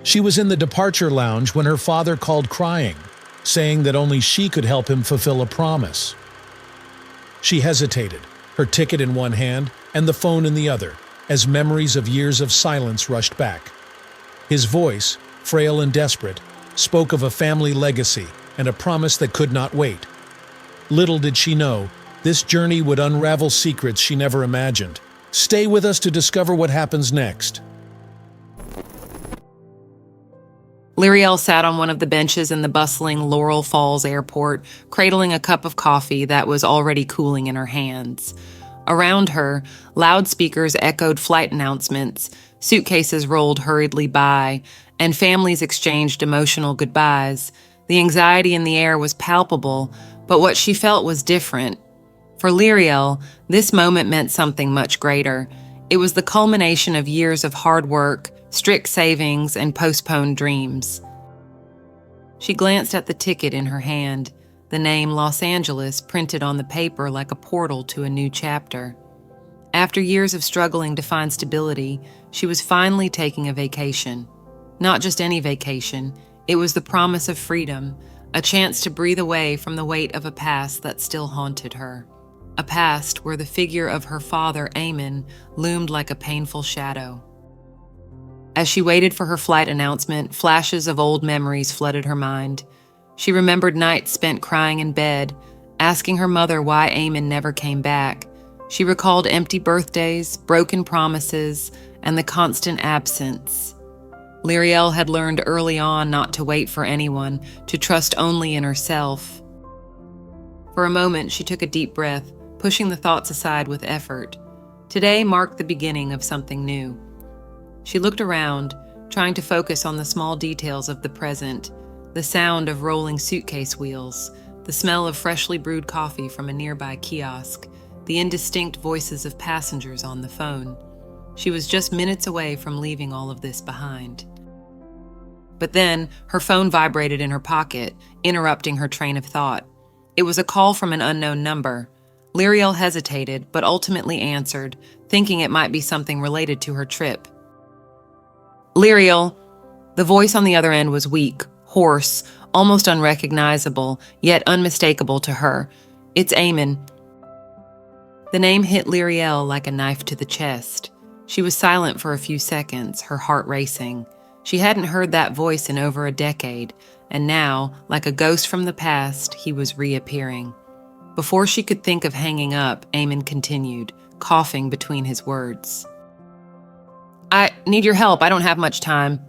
She was in the departure lounge when her father called crying, saying that only she could help him fulfill a promise. She hesitated, her ticket in one hand and the phone in the other, as memories of years of silence rushed back. His voice, frail and desperate, spoke of a family legacy and a promise that could not wait. Little did she know, this journey would unravel secrets she never imagined. Stay with us to discover what happens next. Lyriel sat on one of the benches in the bustling Laurel Falls airport, cradling a cup of coffee that was already cooling in her hands. Around her, loudspeakers echoed flight announcements, suitcases rolled hurriedly by, and families exchanged emotional goodbyes. The anxiety in the air was palpable, but what she felt was different. For Lyriel, this moment meant something much greater. It was the culmination of years of hard work, strict savings, and postponed dreams. She glanced at the ticket in her hand, the name Los Angeles printed on the paper like a portal to a new chapter. After years of struggling to find stability, she was finally taking a vacation. Not just any vacation, it was the promise of freedom, a chance to breathe away from the weight of a past that still haunted her. A past where the figure of her father, Eamon, loomed like a painful shadow. As she waited for her flight announcement, flashes of old memories flooded her mind. She remembered nights spent crying in bed, asking her mother why Eamon never came back. She recalled empty birthdays, broken promises, and the constant absence. Lyriel had learned early on not to wait for anyone, to trust only in herself. For a moment, she took a deep breath, pushing the thoughts aside with effort. Today marked the beginning of something new. She looked around, trying to focus on the small details of the present, the sound of rolling suitcase wheels, the smell of freshly brewed coffee from a nearby kiosk, the indistinct voices of passengers on the phone. She was just minutes away from leaving all of this behind. But then, her phone vibrated in her pocket, interrupting her train of thought. It was a call from an unknown number. Lyriel hesitated, but ultimately answered, thinking it might be something related to her trip. Lyriel. The voice on the other end was weak, hoarse, almost unrecognizable, yet unmistakable to her. It's Eamon. The name hit Lyriel like a knife to the chest. She was silent for a few seconds, her heart racing. She hadn't heard that voice in over a decade, and now, like a ghost from the past, he was reappearing. Before she could think of hanging up, Eamon continued, coughing between his words. I need your help. I don't have much time.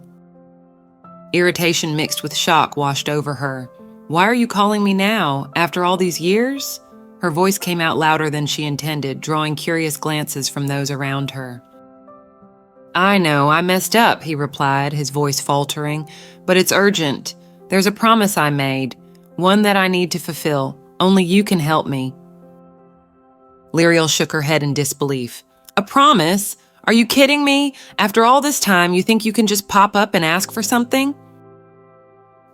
Irritation mixed with shock washed over her. Why are you calling me now, after all these years? Her voice came out louder than she intended, drawing curious glances from those around her. I know, I messed up, he replied, his voice faltering, but it's urgent. There's a promise I made, one that I need to fulfill. Only you can help me. Lyriel shook her head in disbelief. A promise? Are you kidding me? After all this time, you think you can just pop up and ask for something?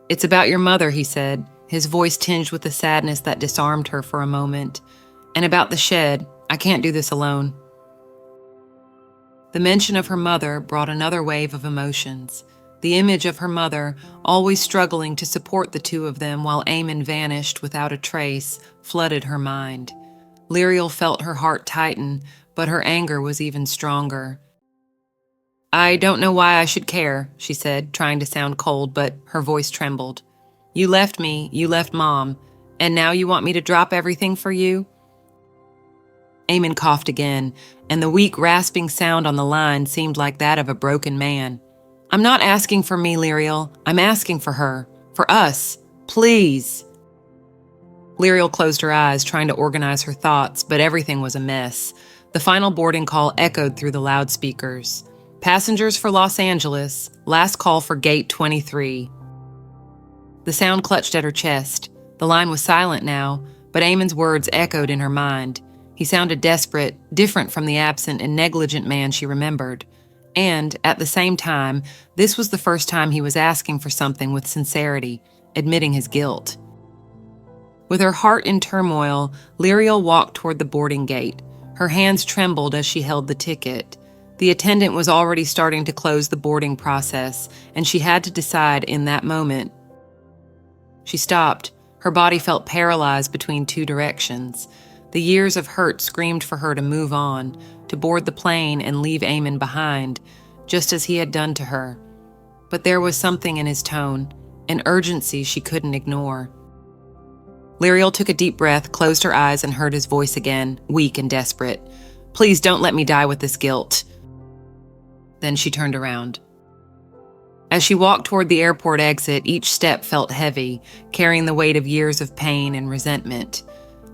It's about your mother, he said, his voice tinged with a sadness that disarmed her for a moment. And about the shed. I can't do this alone. The mention of her mother brought another wave of emotions. The image of her mother, always struggling to support the two of them while Eamon vanished without a trace, flooded her mind. Lyriel felt her heart tighten, but her anger was even stronger. I don't know why I should care, she said, trying to sound cold, but her voice trembled. You left me, you left Mom, and now you want me to drop everything for you? Eamon coughed again, and the weak, rasping sound on the line seemed like that of a broken man. I'm not asking for me, Lyriel. I'm asking for her. For us. Please. Lyriel closed her eyes, trying to organize her thoughts, but everything was a mess. The final boarding call echoed through the loudspeakers. Passengers for Los Angeles, last call for gate 23. The sound clutched at her chest. The line was silent now, but Eamon's words echoed in her mind. He sounded desperate, different from the absent and negligent man she remembered. And, at the same time, this was the first time he was asking for something with sincerity, admitting his guilt. With her heart in turmoil, Lyriel walked toward the boarding gate. Her hands trembled as she held the ticket. The attendant was already starting to close the boarding process, and she had to decide in that moment. She stopped. Her body felt paralyzed between two directions. The years of hurt screamed for her to move on, to board the plane and leave Eamon behind, just as he had done to her. But there was something in his tone, an urgency she couldn't ignore. Liriel took a deep breath, closed her eyes, and heard his voice again, weak and desperate. "Please don't let me die with this guilt." Then she turned around. As she walked toward the airport exit, each step felt heavy, carrying the weight of years of pain and resentment.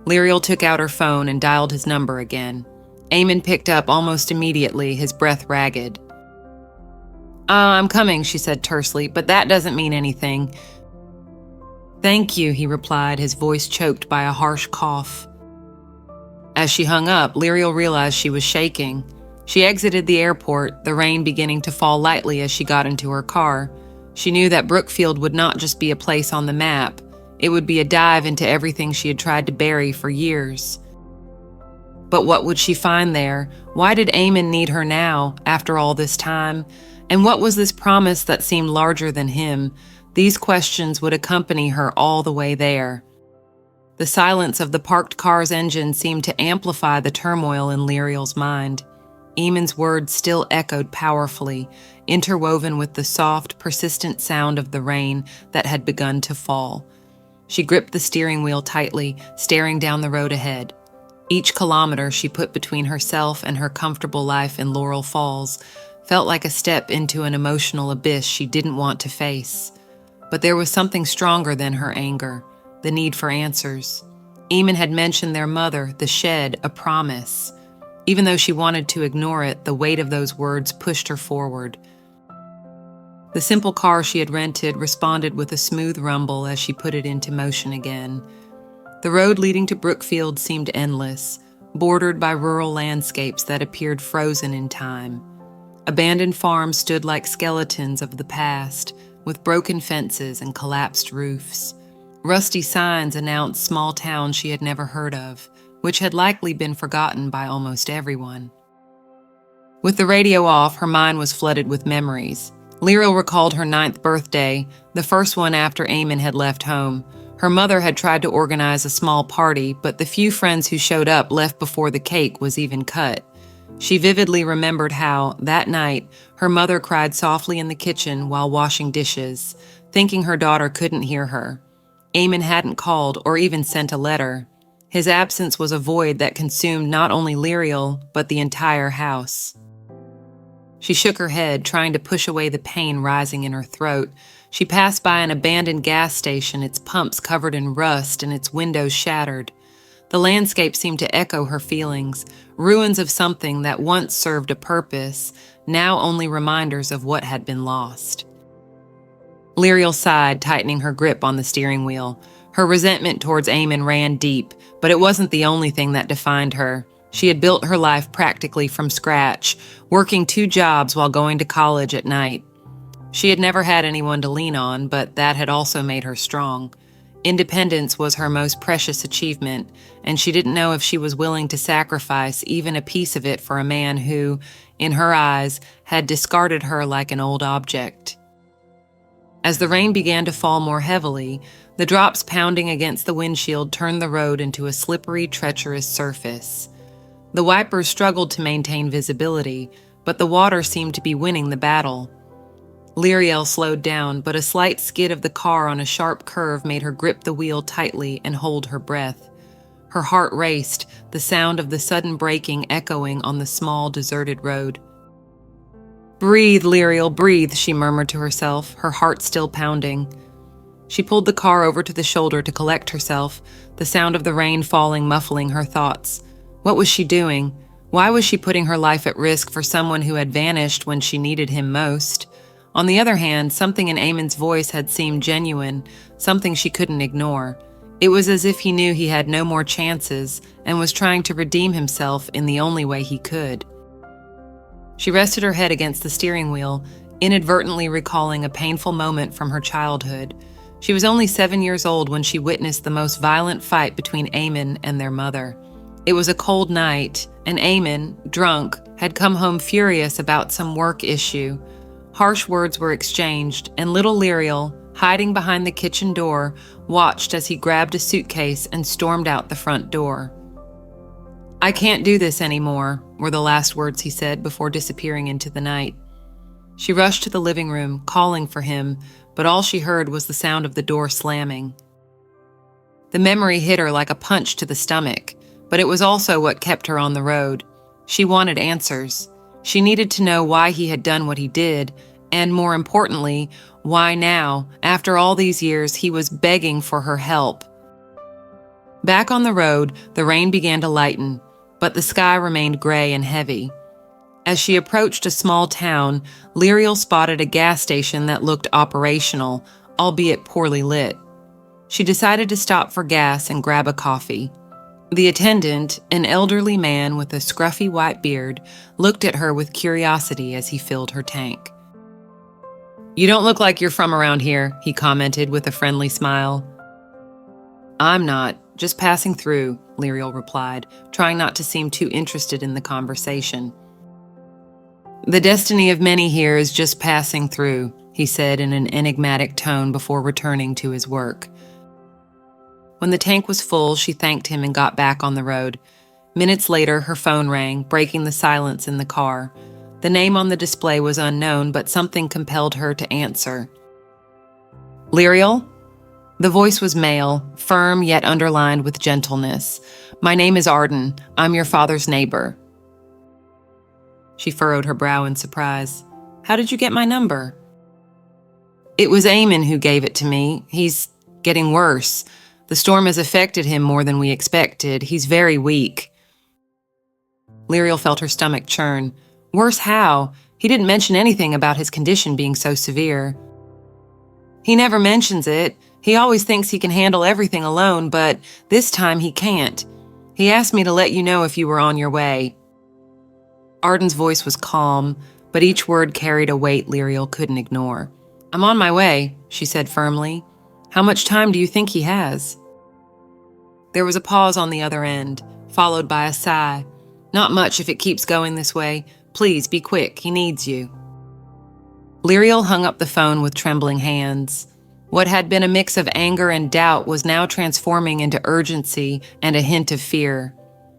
Liriel took out her phone and dialed his number again. Eamon picked up almost immediately, his breath ragged. I'm coming," she said tersely, "but that doesn't mean anything." "Thank you," he replied, his voice choked by a harsh cough. As she hung up, Liriel realized she was shaking. She exited the airport, the rain beginning to fall lightly as she got into her car. She knew that Brookfield would not just be a place on the map. It would be a dive into everything she had tried to bury for years. But what would she find there? Why did Eamon need her now, after all this time? And what was this promise that seemed larger than him? These questions would accompany her all the way there. The silence of the parked car's engine seemed to amplify the turmoil in Liriel's mind. Eamon's words still echoed powerfully, interwoven with the soft, persistent sound of the rain that had begun to fall. She gripped the steering wheel tightly, staring down the road ahead. Each kilometer she put between herself and her comfortable life in Laurel Falls felt like a step into an emotional abyss she didn't want to face. But there was something stronger than her anger, the need for answers. Eamon had mentioned their mother, the shed, a promise. Even though she wanted to ignore it, the weight of those words pushed her forward. The simple car she had rented responded with a smooth rumble as she put it into motion again. The road leading to Brookfield seemed endless, bordered by rural landscapes that appeared frozen in time. Abandoned farms stood like skeletons of the past, with broken fences and collapsed roofs. Rusty signs announced small towns she had never heard of, which had likely been forgotten by almost everyone. With the radio off, her mind was flooded with memories. Liriel recalled her 9th birthday, the first one after Eamon had left home. Her mother had tried to organize a small party, but the few friends who showed up left before the cake was even cut. She vividly remembered how, that night, her mother cried softly in the kitchen while washing dishes, thinking her daughter couldn't hear her. Eamon hadn't called or even sent a letter. His absence was a void that consumed not only Liriel, but the entire house. She shook her head, trying to push away the pain rising in her throat. She passed by an abandoned gas station, its pumps covered in rust and its windows shattered. The landscape seemed to echo her feelings, ruins of something that once served a purpose, now only reminders of what had been lost. Liriel sighed, tightening her grip on the steering wheel. Her resentment towards Eamon ran deep, but it wasn't the only thing that defined her. She had built her life practically from scratch, working 2 jobs while going to college at night. She had never had anyone to lean on, but that had also made her strong. Independence was her most precious achievement, and she didn't know if she was willing to sacrifice even a piece of it for a man who, in her eyes, had discarded her like an old object. As the rain began to fall more heavily, the drops pounding against the windshield turned the road into a slippery, treacherous surface. The wipers struggled to maintain visibility, but the water seemed to be winning the battle. Liriel slowed down, but a slight skid of the car on a sharp curve made her grip the wheel tightly and hold her breath. Her heart raced, the sound of the sudden braking echoing on the small, deserted road. "Breathe, Liriel, breathe," she murmured to herself, her heart still pounding. She pulled the car over to the shoulder to collect herself, the sound of the rain falling muffling her thoughts. What was she doing? Why was she putting her life at risk for someone who had vanished when she needed him most? On the other hand, something in Eamon's voice had seemed genuine, something she couldn't ignore. It was as if he knew he had no more chances and was trying to redeem himself in the only way he could. She rested her head against the steering wheel, inadvertently recalling a painful moment from her childhood. She was only 7 years old when she witnessed the most violent fight between Eamon and their mother. It was a cold night, and Eamon, drunk, had come home furious about some work issue. Harsh words were exchanged, and little Liriel, hiding behind the kitchen door, watched as he grabbed a suitcase and stormed out the front door. "I can't do this anymore," were the last words he said before disappearing into the night. She rushed to the living room, calling for him, but all she heard was the sound of the door slamming. The memory hit her like a punch to the stomach, but it was also what kept her on the road. She wanted answers. She needed to know why he had done what he did, and more importantly, why now, after all these years, he was begging for her help. Back on the road, the rain began to lighten, but the sky remained gray and heavy. As she approached a small town, Liriel spotted a gas station that looked operational, albeit poorly lit. She decided to stop for gas and grab a coffee. The attendant, an elderly man with a scruffy white beard, looked at her with curiosity as he filled her tank. "You don't look like you're from around here," he commented with a friendly smile. "I'm not, just passing through," Liriel replied, trying not to seem too interested in the conversation. "The destiny of many here is just passing through," he said in an enigmatic tone before returning to his work. When the tank was full, she thanked him and got back on the road. Minutes later, her phone rang, breaking the silence in the car. The name on the display was unknown, but something compelled her to answer. "Liriel?" The voice was male, firm yet underlined with gentleness. "My name is Arden. I'm your father's neighbor." She furrowed her brow in surprise. "How did you get my number?" "It was Eamon who gave it to me. He's getting worse. The storm has affected him more than we expected. He's very weak." Liriel felt her stomach churn. Worse how? He didn't mention anything about his condition being so severe. "He never mentions it. He always thinks he can handle everything alone, but this time he can't. He asked me to let you know if you were on your way." Arden's voice was calm, but each word carried a weight Liriel couldn't ignore. "I'm on my way," she said firmly. "How much time do you think he has?" There was a pause on the other end, followed by a sigh. "Not much if it keeps going this way. Please be quick, he needs you." Liriel hung up the phone with trembling hands. What had been a mix of anger and doubt was now transforming into urgency and a hint of fear.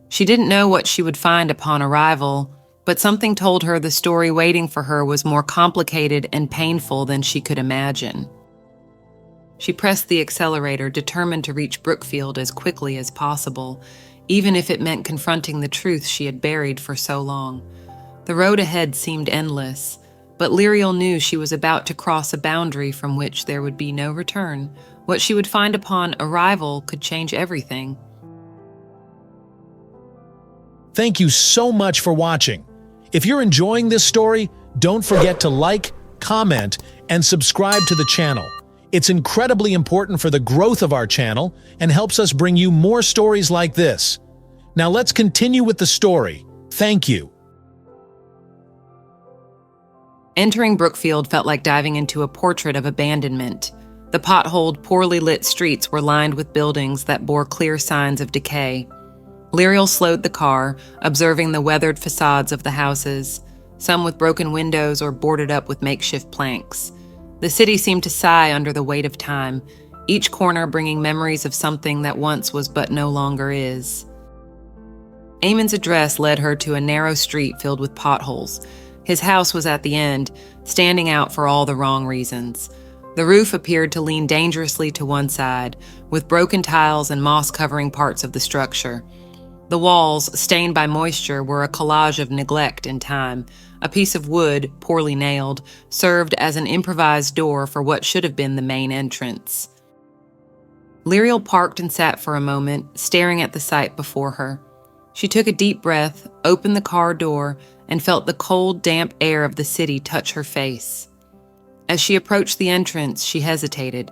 She didn't know what she would find upon arrival, but something told her the story waiting for her was more complicated and painful than she could imagine. She pressed the accelerator, determined to reach Brookfield as quickly as possible, even if it meant confronting the truth she had buried for so long. The road ahead seemed endless, but Liriel knew she was about to cross a boundary from which there would be no return. What she would find upon arrival could change everything. Thank you so much for watching. If you're enjoying this story, don't forget to like, comment, and subscribe to the channel. It's incredibly important for the growth of our channel and helps us bring you more stories like this. Now let's continue with the story. Thank you. Entering Brookfield felt like diving into a portrait of abandonment. The potholed, poorly lit streets were lined with buildings that bore clear signs of decay. Liriel slowed the car, observing the weathered facades of the houses, some with broken windows or boarded up with makeshift planks. The city seemed to sigh under the weight of time, each corner bringing memories of something that once was but no longer is. Eamon's address led her to a narrow street filled with potholes. His house was at the end, standing out for all the wrong reasons. The roof appeared to lean dangerously to one side, with broken tiles and moss covering parts of the structure. The walls, stained by moisture, were a collage of neglect and time. A piece of wood, poorly nailed, served as an improvised door for what should have been the main entrance. Liriel parked and sat for a moment, staring at the sight before her. She took a deep breath, opened the car door, and felt the cold, damp air of the city touch her face. As she approached the entrance, she hesitated.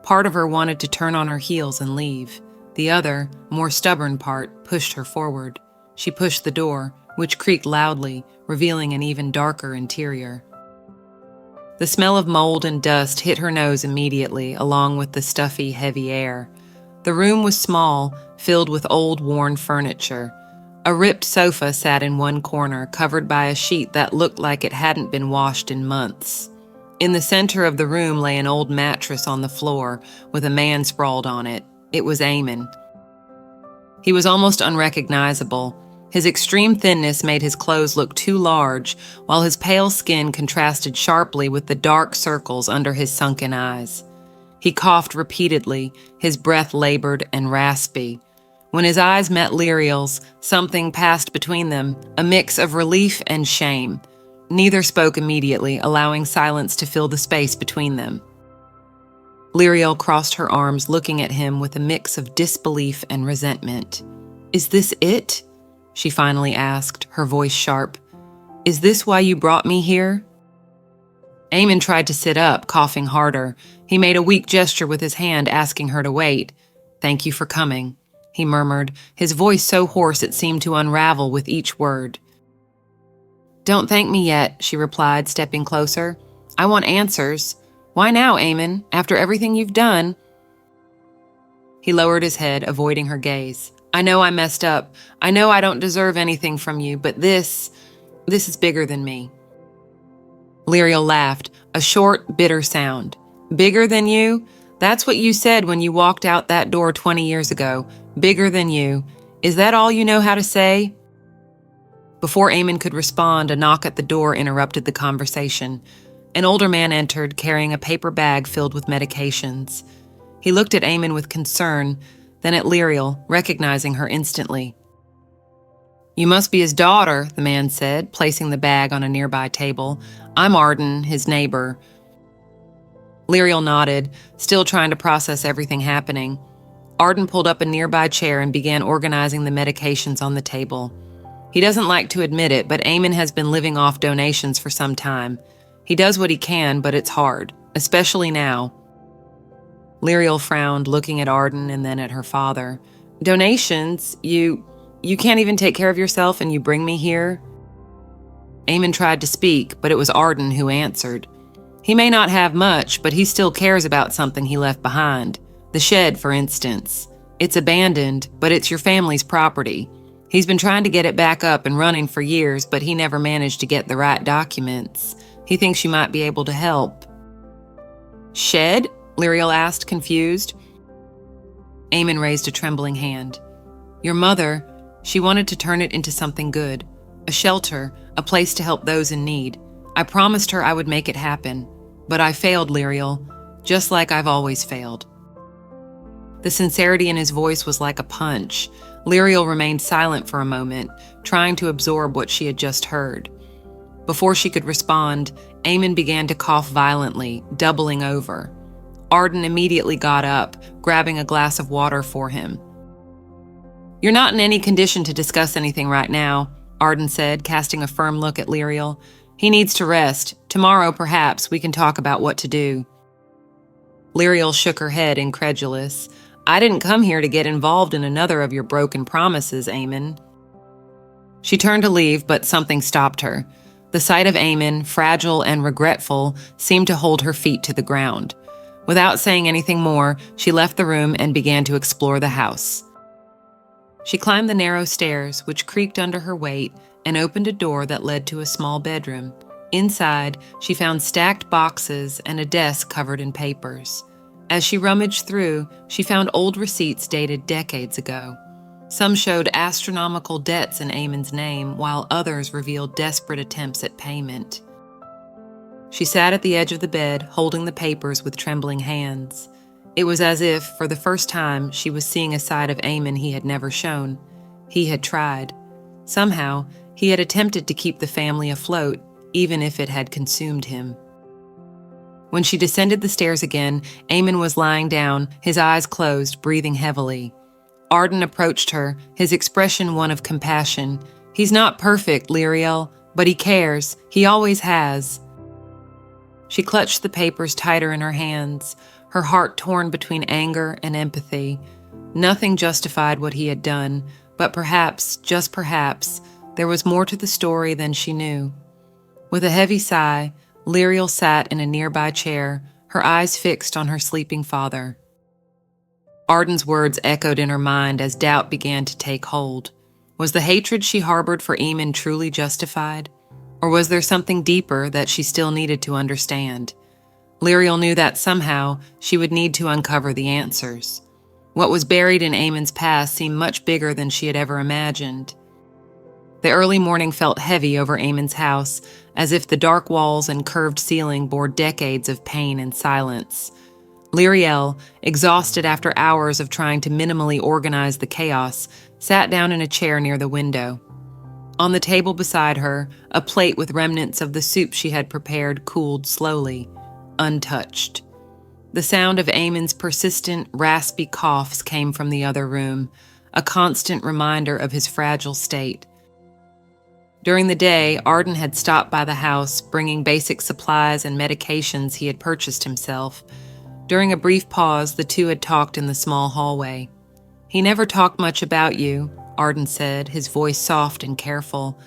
Part of her wanted to turn on her heels and leave. The other, more stubborn part, pushed her forward. She pushed the door, which creaked loudly, revealing an even darker interior. The smell of mold and dust hit her nose immediately, along with the stuffy, heavy air. The room was small, filled with old, worn furniture. A ripped sofa sat in one corner, covered by a sheet that looked like it hadn't been washed in months. In the center of the room lay an old mattress on the floor, with a man sprawled on it. It was Eamon. He was almost unrecognizable. His extreme thinness made his clothes look too large, while his pale skin contrasted sharply with the dark circles under his sunken eyes. He coughed repeatedly, his breath labored and raspy. When his eyes met Liriel's, something passed between them, a mix of relief and shame. Neither spoke immediately, allowing silence to fill the space between them. Liriel crossed her arms, looking at him with a mix of disbelief and resentment. "Is this it?" she finally asked, her voice sharp. "Is this why you brought me here?" Eamon tried to sit up, coughing harder. He made a weak gesture with his hand, asking her to wait. "Thank you for coming," he murmured, his voice so hoarse it seemed to unravel with each word. "Don't thank me yet," she replied, stepping closer. "I want answers. Why now, Eamon, after everything you've done?" He lowered his head, avoiding her gaze. "I know I messed up. I know I don't deserve anything from you, but this is bigger than me." Liriel laughed, a short, bitter sound. "Bigger than you? That's what you said when you walked out that door 20 years ago. Bigger than you. Is that all you know how to say?" Before Eamon could respond, a knock at the door interrupted the conversation. An older man entered, carrying a paper bag filled with medications. He looked at Eamon with concern, then at Liriel, recognizing her instantly. "You must be his daughter," the man said, placing the bag on a nearby table. "I'm Arden, his neighbor." Liriel nodded, still trying to process everything happening. Arden pulled up a nearby chair and began organizing the medications on the table. He doesn't like to admit it, but Eamon has been living off donations for some time. He does what he can, but it's hard, especially now. Liriel frowned, looking at Arden and then at her father. "Donations? You can't even take care of yourself and you bring me here?" Eamon tried to speak, but it was Arden who answered. "He may not have much, but he still cares about something he left behind. The shed, for instance. It's abandoned, but it's your family's property. He's been trying to get it back up and running for years, but he never managed to get the right documents. He thinks you might be able to help." "Shed?" Liriel asked, confused. Eamon raised a trembling hand. "Your mother, she wanted to turn it into something good. A shelter, a place to help those in need. I promised her I would make it happen. But I failed, Liriel, just like I've always failed." The sincerity in his voice was like a punch. Liriel remained silent for a moment, trying to absorb what she had just heard. Before she could respond, Eamon began to cough violently, doubling over. Arden immediately got up, grabbing a glass of water for him. "You're not in any condition to discuss anything right now," Arden said, casting a firm look at Liriel. "He needs to rest. Tomorrow, perhaps, we can talk about what to do." Liriel shook her head, incredulous. "I didn't come here to get involved in another of your broken promises, Eamon." She turned to leave, but something stopped her. The sight of Eamon, fragile and regretful, seemed to hold her feet to the ground. Without saying anything more, she left the room and began to explore the house. She climbed the narrow stairs, which creaked under her weight, and opened a door that led to a small bedroom. Inside, she found stacked boxes and a desk covered in papers. As she rummaged through, she found old receipts dated decades ago. Some showed astronomical debts in Eamon's name, while others revealed desperate attempts at payment. She sat at the edge of the bed, holding the papers with trembling hands. It was as if, for the first time, she was seeing a side of Eamon he had never shown. He had tried. Somehow, he had attempted to keep the family afloat, even if it had consumed him. When she descended the stairs again, Eamon was lying down, his eyes closed, breathing heavily. Arden approached her, his expression one of compassion. "He's not perfect, Liriel, but he cares. He always has." She clutched the papers tighter in her hands, her heart torn between anger and empathy. Nothing justified what he had done, but perhaps, just perhaps, there was more to the story than she knew. With a heavy sigh, Liriel sat in a nearby chair, her eyes fixed on her sleeping father. Arden's words echoed in her mind as doubt began to take hold. Was the hatred she harbored for Eamon truly justified? Or was there something deeper that she still needed to understand? Lyriel knew that somehow she would need to uncover the answers. What was buried in Eamon's past seemed much bigger than she had ever imagined. The early morning felt heavy over Eamon's house, as if the dark walls and curved ceiling bore decades of pain and silence. Lyriel, exhausted after hours of trying to minimally organize the chaos, sat down in a chair near the window. On the table beside her, a plate with remnants of the soup she had prepared cooled slowly, untouched. The sound of Eamon's persistent, raspy coughs came from the other room, a constant reminder of his fragile state. During the day, Arden had stopped by the house, bringing basic supplies and medications he had purchased himself. During a brief pause, the two had talked in the small hallway. "He never talked much about you," Arden said, his voice soft and careful.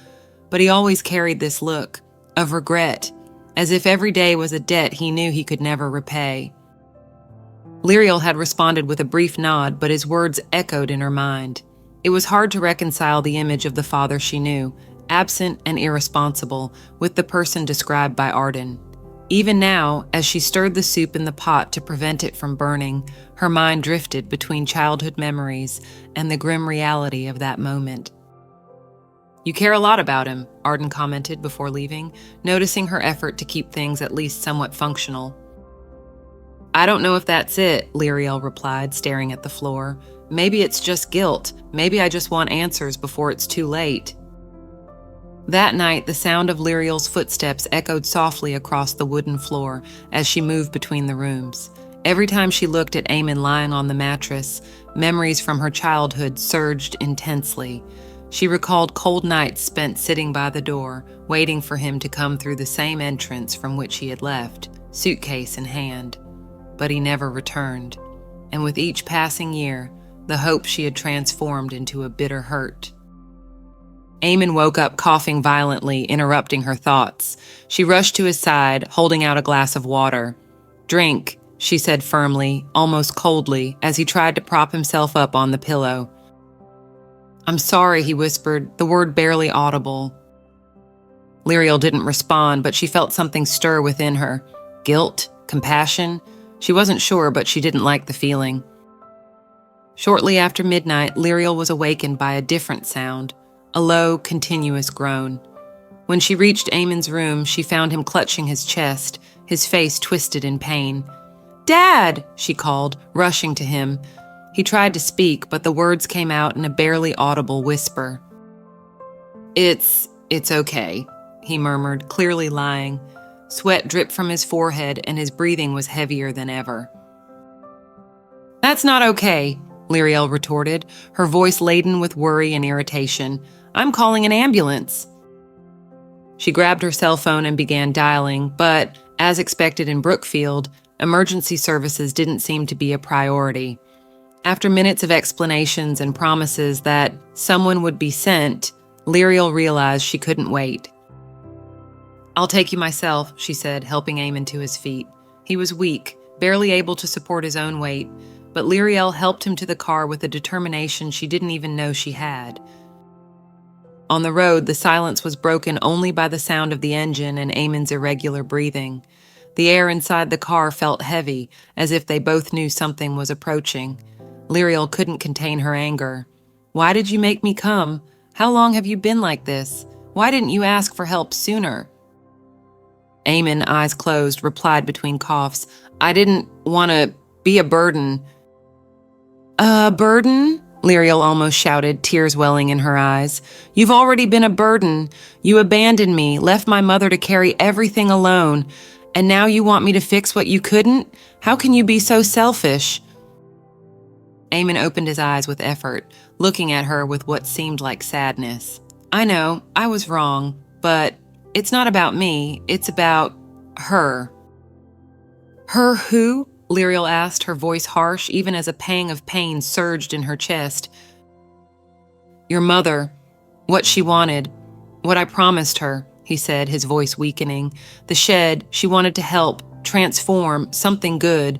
"But he always carried this look of regret, as if every day was a debt he knew he could never repay." Lyriel had responded with a brief nod, but his words echoed in her mind. It was hard to reconcile the image of the father she knew, absent and irresponsible, with the person described by Arden. Even now, as she stirred the soup in the pot to prevent it from burning, her mind drifted between childhood memories and the grim reality of that moment. "You care a lot about him," Arden commented before leaving, noticing her effort to keep things at least somewhat functional. "I don't know if that's it," Lyriel replied, staring at the floor. "Maybe it's just guilt. Maybe I just want answers before it's too late." That night, the sound of Lyriel's footsteps echoed softly across the wooden floor as she moved between the rooms. Every time she looked at Eamon lying on the mattress, memories from her childhood surged intensely. She recalled cold nights spent sitting by the door, waiting for him to come through the same entrance from which he had left, suitcase in hand. But he never returned, and with each passing year, the hope she had transformed into a bitter hurt. Eamon woke up coughing violently, interrupting her thoughts. She rushed to his side, holding out a glass of water. "Drink," she said firmly, almost coldly, as he tried to prop himself up on the pillow. "I'm sorry," he whispered, the word barely audible. Lyriel didn't respond, but she felt something stir within her. Guilt? Compassion? She wasn't sure, but she didn't like the feeling. Shortly after midnight, Lyriel was awakened by a different sound. A low, continuous groan. When she reached Eamon's room, she found him clutching his chest, his face twisted in pain. "Dad!" she called, rushing to him. He tried to speak, but the words came out in a barely audible whisper. It's okay," he murmured, clearly lying. Sweat dripped from his forehead, and his breathing was heavier than ever. "That's not okay," Lyriel retorted, her voice laden with worry and irritation. "I'm calling an ambulance." She grabbed her cell phone and began dialing, but, as expected in Brookfield, emergency services didn't seem to be a priority. After minutes of explanations and promises that someone would be sent, Lyriel realized she couldn't wait. "I'll take you myself," she said, helping Eamon to his feet. He was weak, barely able to support his own weight, but Lyriel helped him to the car with a determination she didn't even know she had. On the road, the silence was broken only by the sound of the engine and Eamon's irregular breathing. The air inside the car felt heavy, as if they both knew something was approaching. Lyriel couldn't contain her anger. "Why did you make me come? How long have you been like this? Why didn't you ask for help sooner?" Eamon, eyes closed, replied between coughs, "I didn't want to be a burden." "A burden?" Lyriel almost shouted, tears welling in her eyes. "You've already been a burden. You abandoned me, left my mother to carry everything alone, and now you want me to fix what you couldn't? How can you be so selfish?" Eamon opened his eyes with effort, looking at her with what seemed like sadness. "I know, I was wrong, but it's not about me, it's about her." "Her who?" Lyriel asked, her voice harsh, even as a pang of pain surged in her chest. "Your mother. What she wanted. What I promised her," he said, his voice weakening. "The shed, she wanted to help, transform, something good.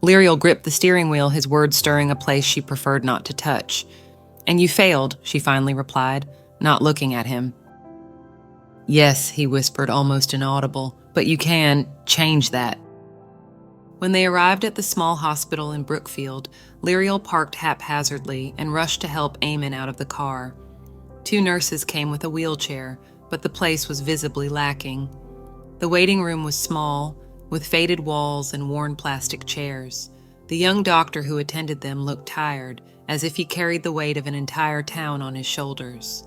Liriel gripped the steering wheel, his words stirring a place she preferred not to touch. "And you failed," she finally replied, not looking at him. "Yes," he whispered, almost inaudible, "but you can change that." When they arrived at the small hospital in Brookfield, Liriel parked haphazardly and rushed to help Eamon out of the car. 2 nurses came with a wheelchair, but the place was visibly lacking. The waiting room was small, with faded walls and worn plastic chairs. The young doctor who attended them looked tired, as if he carried the weight of an entire town on his shoulders.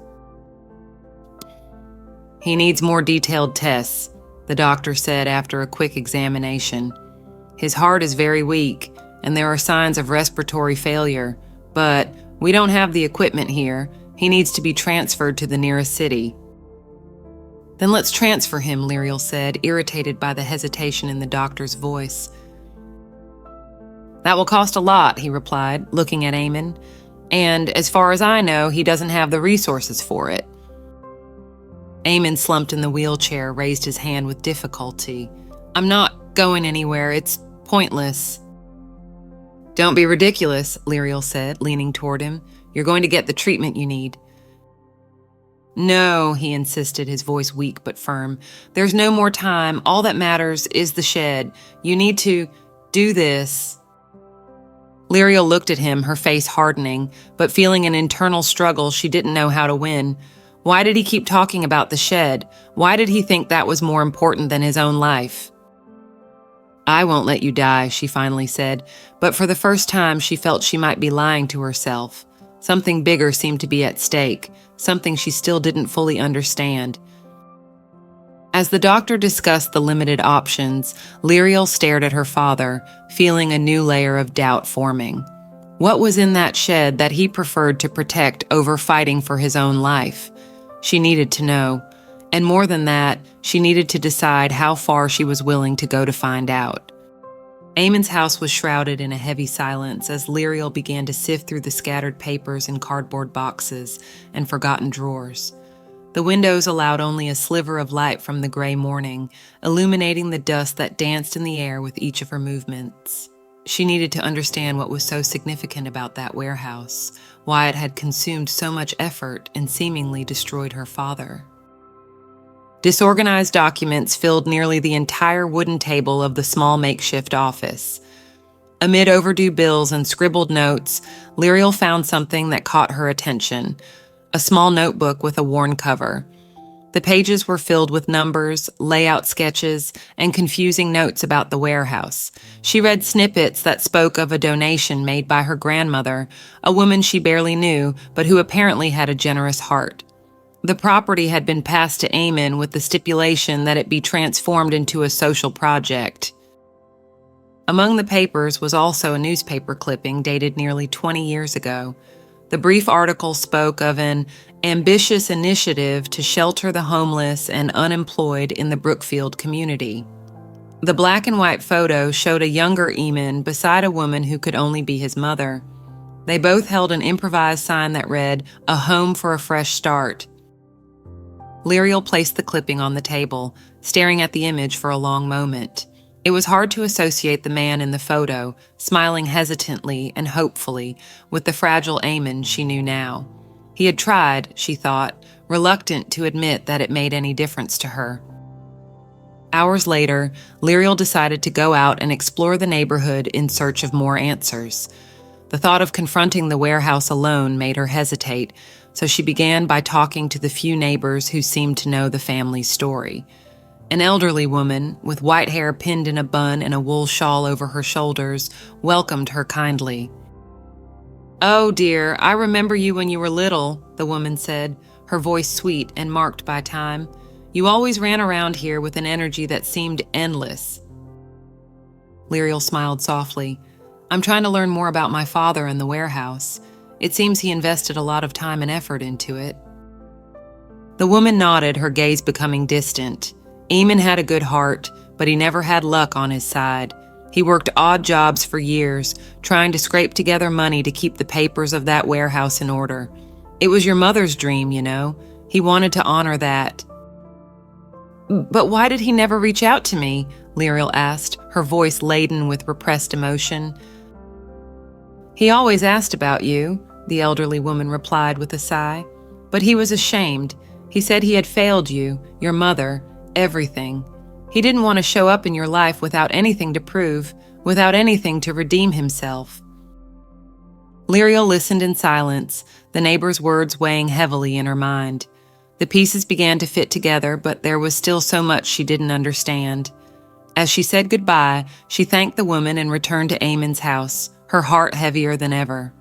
"He needs more detailed tests," the doctor said after a quick examination. "His heart is very weak, and there are signs of respiratory failure, but we don't have the equipment here. He needs to be transferred to the nearest city." "Then let's transfer him," Liriel said, irritated by the hesitation in the doctor's voice. "That will cost a lot," he replied, looking at Eamon. "And as far as I know, he doesn't have the resources for it." Eamon slumped in the wheelchair, raised his hand with difficulty. "I'm not going anywhere. It's pointless." "Don't be ridiculous," Liriel said, leaning toward him. "You're going to get the treatment you need." "No," he insisted, his voice weak but firm. "There's no more time. All that matters is the shed. You need to do this." Liriel looked at him, her face hardening, but feeling an internal struggle she didn't know how to win. Why did he keep talking about the shed? Why did he think that was more important than his own life? "I won't let you die," she finally said, but for the first time she felt she might be lying to herself. Something bigger seemed to be at stake, something she still didn't fully understand. As the doctor discussed the limited options, Liriel stared at her father, feeling a new layer of doubt forming. What was in that shed that he preferred to protect over fighting for his own life? She needed to know. And more than that, she needed to decide how far she was willing to go to find out. Eamon's house was shrouded in a heavy silence as Liriel began to sift through the scattered papers in cardboard boxes and forgotten drawers. The windows allowed only a sliver of light from the gray morning, illuminating the dust that danced in the air with each of her movements. She needed to understand what was so significant about that warehouse, why it had consumed so much effort and seemingly destroyed her father. Disorganized documents filled nearly the entire wooden table of the small makeshift office. Amid overdue bills and scribbled notes, Liriel found something that caught her attention, a small notebook with a worn cover. The pages were filled with numbers, layout sketches, and confusing notes about the warehouse. She read snippets that spoke of a donation made by her grandmother, a woman she barely knew, but who apparently had a generous heart. The property had been passed to Eamon with the stipulation that it be transformed into a social project. Among the papers was also a newspaper clipping dated nearly 20 years ago. The brief article spoke of an ambitious initiative to shelter the homeless and unemployed in the Brookfield community. The black and white photo showed a younger Eamon beside a woman who could only be his mother. They both held an improvised sign that read, "A home for a fresh start." Liriel placed the clipping on the table, staring at the image for a long moment. It was hard to associate the man in the photo, smiling hesitantly and hopefully, with the fragile Eamon she knew now. He had tried, she thought, reluctant to admit that it made any difference to her. Hours later, Liriel decided to go out and explore the neighborhood in search of more answers. The thought of confronting the warehouse alone made her hesitate, so she began by talking to the few neighbors who seemed to know the family's story. An elderly woman, with white hair pinned in a bun and a wool shawl over her shoulders, welcomed her kindly. "Oh dear, I remember you when you were little," the woman said, her voice sweet and marked by time. "You always ran around here with an energy that seemed endless." Liriel smiled softly. "I'm trying to learn more about my father and the warehouse. It seems he invested a lot of time and effort into it." The woman nodded, her gaze becoming distant. Eamon had a good heart, but he never had luck on his side. He worked odd jobs for years, trying to scrape together money to keep the papers of that warehouse in order. It was your mother's dream, you know. He wanted to honor that. "But why did he never reach out to me?" Liriel asked, her voice laden with repressed emotion. "He always asked about you," the elderly woman replied with a sigh. "But he was ashamed. He said he had failed you, your mother, everything. He didn't want to show up in your life without anything to prove, without anything to redeem himself." Liriel listened in silence, the neighbor's words weighing heavily in her mind. The pieces began to fit together, but there was still so much she didn't understand. As she said goodbye, she thanked the woman and returned to Eamon's house, her heart heavier than ever.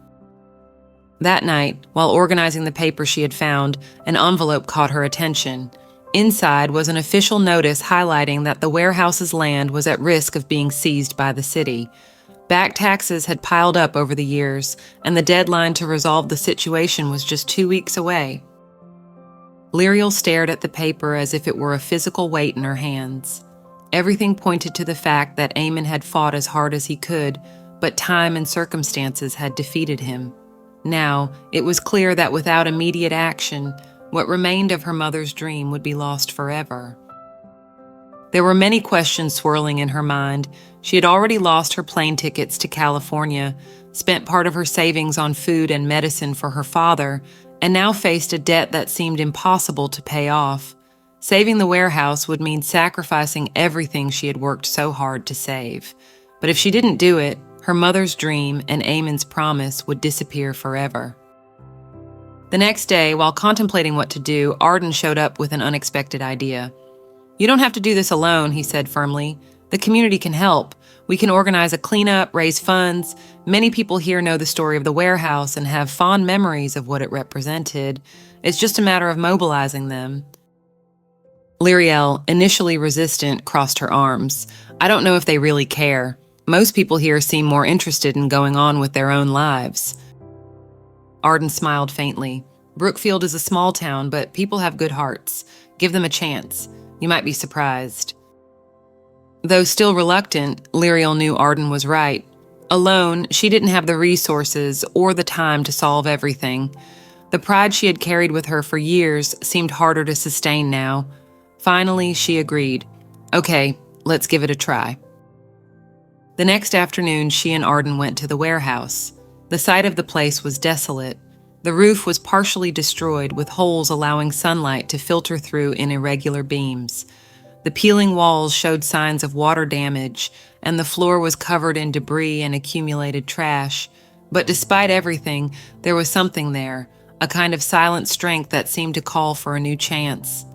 That night, while organizing the paper she had found, an envelope caught her attention. Inside was an official notice highlighting that the warehouse's land was at risk of being seized by the city. Back taxes had piled up over the years, and the deadline to resolve the situation was just 2 weeks away. Liriel stared at the paper as if it were a physical weight in her hands. Everything pointed to the fact that Eamon had fought as hard as he could, but time and circumstances had defeated him. Now, it was clear that without immediate action, what remained of her mother's dream would be lost forever. There were many questions swirling in her mind. She had already lost her plane tickets to California, spent part of her savings on food and medicine for her father, and now faced a debt that seemed impossible to pay off. Saving the warehouse would mean sacrificing everything she had worked so hard to save. But if she didn't do it, her mother's dream and Eamon's promise would disappear forever. The next day, while contemplating what to do, Arden showed up with an unexpected idea. "You don't have to do this alone," he said firmly. "The community can help. We can organize a cleanup, raise funds. Many people here know the story of the warehouse and have fond memories of what it represented. It's just a matter of mobilizing them." Liriel, initially resistant, crossed her arms. "I don't know if they really care. Most people here seem more interested in going on with their own lives." Arden smiled faintly. "Brookfield is a small town, but people have good hearts. Give them a chance. You might be surprised." Though still reluctant, Liriel knew Arden was right. Alone, she didn't have the resources or the time to solve everything. The pride she had carried with her for years seemed harder to sustain now. Finally, she agreed. "Okay, let's give it a try." The next afternoon, she and Arden went to the warehouse. The site of the place was desolate. The roof was partially destroyed, with holes allowing sunlight to filter through in irregular beams. The peeling walls showed signs of water damage, and the floor was covered in debris and accumulated trash. But despite everything, there was something there, a kind of silent strength that seemed to call for a new chance.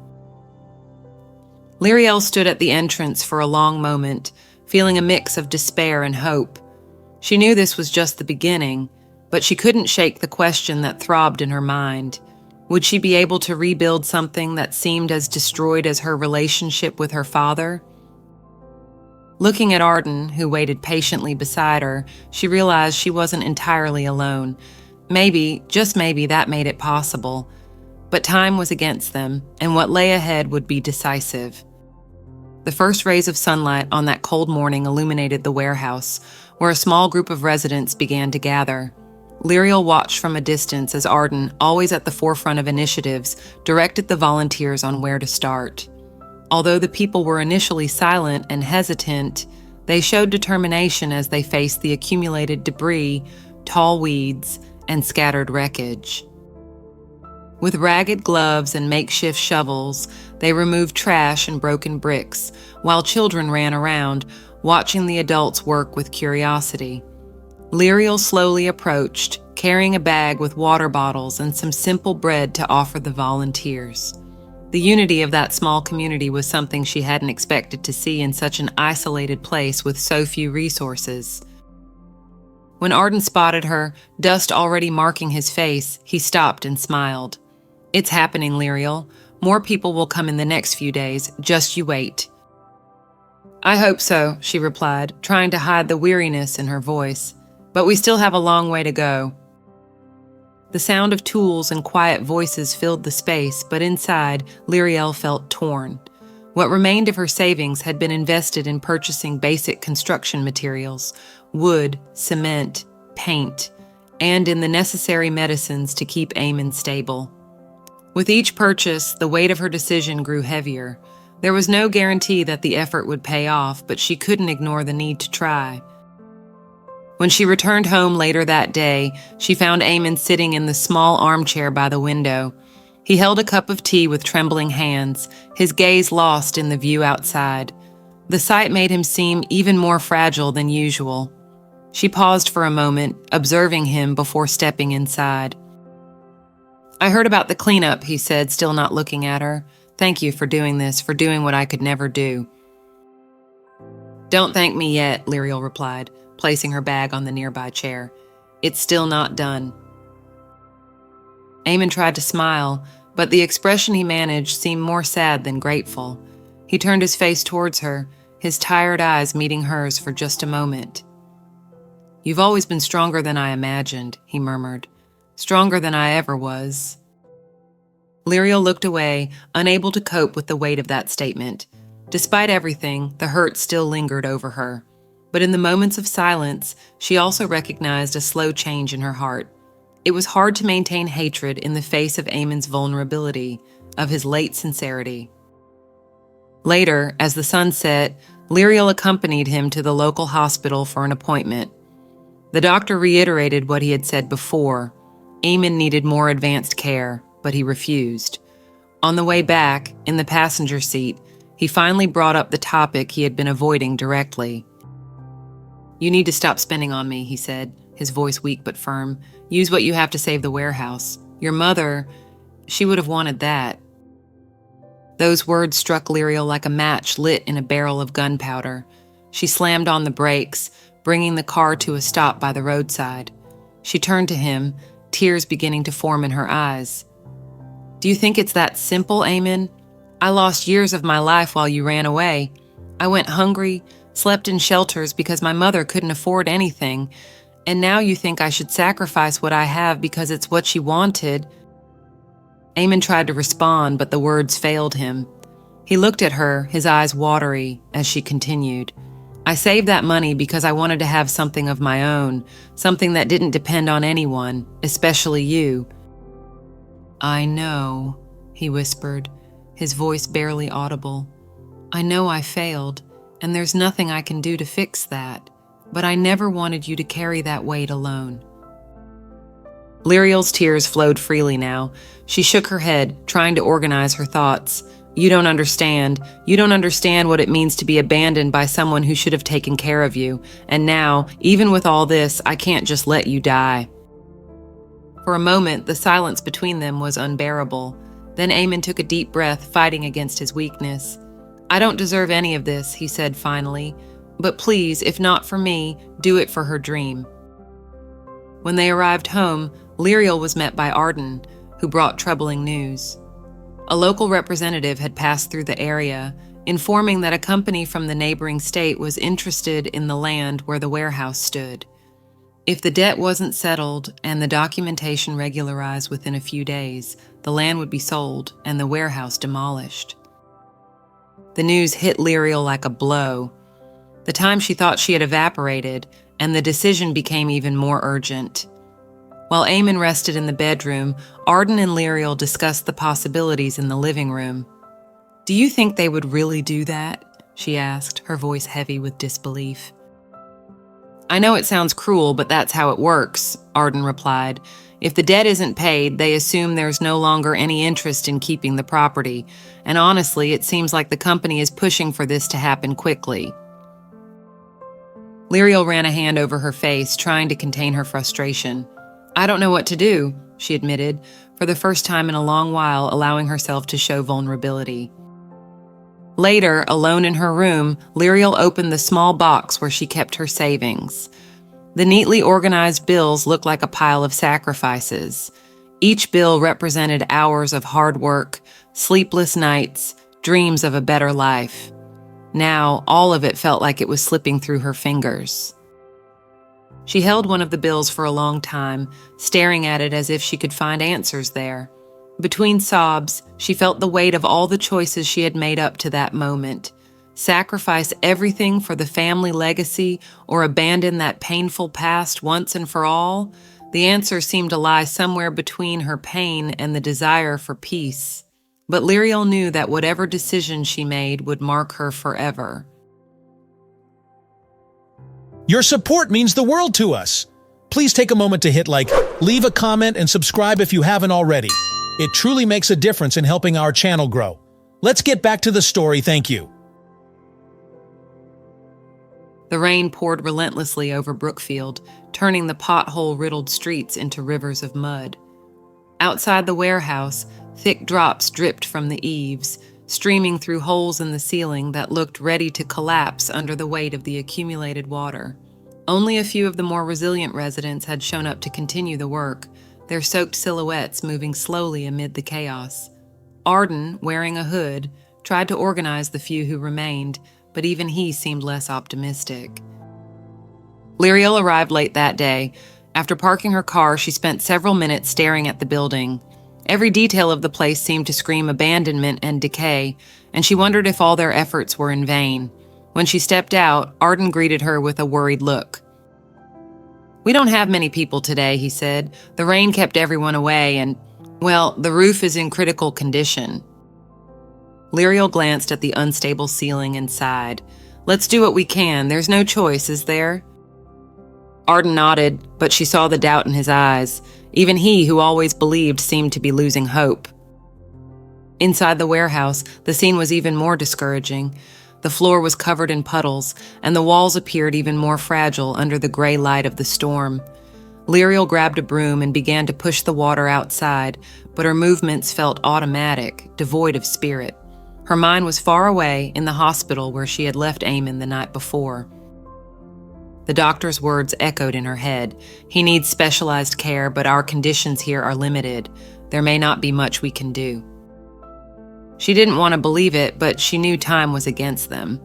Liriel stood at the entrance for a long moment, feeling a mix of despair and hope. She knew this was just the beginning, but she couldn't shake the question that throbbed in her mind. Would she be able to rebuild something that seemed as destroyed as her relationship with her father? Looking at Arden, who waited patiently beside her, she realized she wasn't entirely alone. Maybe, just maybe, that made it possible. But time was against them, and what lay ahead would be decisive. The first rays of sunlight on that cold morning illuminated the warehouse, where a small group of residents began to gather. Liriel watched from a distance as Arden, always at the forefront of initiatives, directed the volunteers on where to start. Although the people were initially silent and hesitant, they showed determination as they faced the accumulated debris, tall weeds, and scattered wreckage. With ragged gloves and makeshift shovels, they removed trash and broken bricks, while children ran around, watching the adults work with curiosity. Liriel slowly approached, carrying a bag with water bottles and some simple bread to offer the volunteers. The unity of that small community was something she hadn't expected to see in such an isolated place with so few resources. When Arden spotted her, dust already marking his face, he stopped and smiled. "It's happening, Liriel. More people will come in the next few days. Just you wait." "I hope so," she replied, trying to hide the weariness in her voice. "But we still have a long way to go." The sound of tools and quiet voices filled the space, but inside, Liriel felt torn. What remained of her savings had been invested in purchasing basic construction materials, wood, cement, paint, and in the necessary medicines to keep Eamon stable. With each purchase, the weight of her decision grew heavier. There was no guarantee that the effort would pay off, but she couldn't ignore the need to try. When she returned home later that day, she found Eamon sitting in the small armchair by the window. He held a cup of tea with trembling hands, his gaze lost in the view outside. The sight made him seem even more fragile than usual. She paused for a moment, observing him before stepping inside. "I heard about the cleanup," he said, still not looking at her. "Thank you for doing this, for doing what I could never do." "Don't thank me yet," Lyriel replied, placing her bag on the nearby chair. "It's still not done." Eamon tried to smile, but the expression he managed seemed more sad than grateful. He turned his face towards her, his tired eyes meeting hers for just a moment. "You've always been stronger than I imagined," he murmured. "Stronger than I ever was." Lyriel looked away, unable to cope with the weight of that statement. Despite everything, the hurt still lingered over her. But in the moments of silence, she also recognized a slow change in her heart. It was hard to maintain hatred in the face of Eamon's vulnerability, of his late sincerity. Later, as the sun set, Lyriel accompanied him to the local hospital for an appointment. The doctor reiterated what he had said before. Eamon needed more advanced care, but he refused. On the way back, in the passenger seat, he finally brought up the topic he had been avoiding directly. "You need to stop spending on me," he said, his voice weak but firm. "Use what you have to save the warehouse. Your mother, she would have wanted that." Those words struck Lyriel like a match lit in a barrel of gunpowder. She slammed on the brakes, bringing the car to a stop by the roadside. She turned to him, tears beginning to form in her eyes. "Do you think it's that simple, Eamon? I lost years of my life while you ran away. I went hungry, slept in shelters because my mother couldn't afford anything, and now you think I should sacrifice what I have because it's what she wanted." Eamon tried to respond, but the words failed him. He looked at her, his eyes watery, as she continued. "I saved that money because I wanted to have something of my own, something that didn't depend on anyone, especially you." "I know," he whispered, his voice barely audible. "I know I failed, and there's nothing I can do to fix that, but I never wanted you to carry that weight alone." Lyriel's tears flowed freely now. She shook her head, trying to organize her thoughts. "You don't understand. You don't understand what it means to be abandoned by someone who should have taken care of you. And now, even with all this, I can't just let you die." For a moment, the silence between them was unbearable. Then Eamon took a deep breath, fighting against his weakness. "I don't deserve any of this," he said finally. "But please, if not for me, do it for her dream." When they arrived home, Lyriel was met by Arden, who brought troubling news. A local representative had passed through the area, informing that a company from the neighboring state was interested in the land where the warehouse stood. If the debt wasn't settled and the documentation regularized within a few days, the land would be sold and the warehouse demolished. The news hit Lyriel like a blow. The time she thought she had evaporated, and the decision became even more urgent. While Eamon rested in the bedroom, Arden and Lyriel discussed the possibilities in the living room. "Do you think they would really do that?" she asked, her voice heavy with disbelief. "I know it sounds cruel, but that's how it works," Arden replied. "If the debt isn't paid, they assume there's no longer any interest in keeping the property, and honestly, it seems like the company is pushing for this to happen quickly." Lyriel ran a hand over her face, trying to contain her frustration. "I don't know what to do," she admitted, for the first time in a long while allowing herself to show vulnerability. Later, alone in her room, Lyriel opened the small box where she kept her savings. The neatly organized bills looked like a pile of sacrifices. Each bill represented hours of hard work, sleepless nights, dreams of a better life. Now, all of it felt like it was slipping through her fingers. She held one of the bills for a long time, staring at it as if she could find answers there. Between sobs, she felt the weight of all the choices she had made up to that moment. Sacrifice everything for the family legacy or abandon that painful past once and for all? The answer seemed to lie somewhere between her pain and the desire for peace. But Liriel knew that whatever decision she made would mark her forever. Your support means the world to us. Please take a moment to hit like, leave a comment, and subscribe if you haven't already. It truly makes a difference in helping our channel grow. Let's get back to the story, thank you. The rain poured relentlessly over Brookfield, turning the pothole-riddled streets into rivers of mud. Outside the warehouse, thick drops dripped from the eaves, streaming through holes in the ceiling that looked ready to collapse under the weight of the accumulated water. Only a few of the more resilient residents had shown up to continue the work, their soaked silhouettes moving slowly amid the chaos. Arden, wearing a hood, tried to organize the few who remained, but even he seemed less optimistic. Liriel arrived late that day. After parking her car, she spent several minutes staring at the building. Every detail of the place seemed to scream abandonment and decay, and she wondered if all their efforts were in vain. When she stepped out, Arden greeted her with a worried look. "We don't have many people today," he said. "The rain kept everyone away and, well, the roof is in critical condition." Liriel glanced at the unstable ceiling and sighed. "Let's do what we can. There's no choice, is there?" Arden nodded, but she saw the doubt in his eyes. Even he, who always believed, seemed to be losing hope. Inside the warehouse, the scene was even more discouraging. The floor was covered in puddles, and the walls appeared even more fragile under the gray light of the storm. Liriel grabbed a broom and began to push the water outside, but her movements felt automatic, devoid of spirit. Her mind was far away in the hospital where she had left Eamon the night before. The doctor's words echoed in her head. "He needs specialized care, but our conditions here are limited. There may not be much we can do." She didn't want to believe it, but she knew time was against them.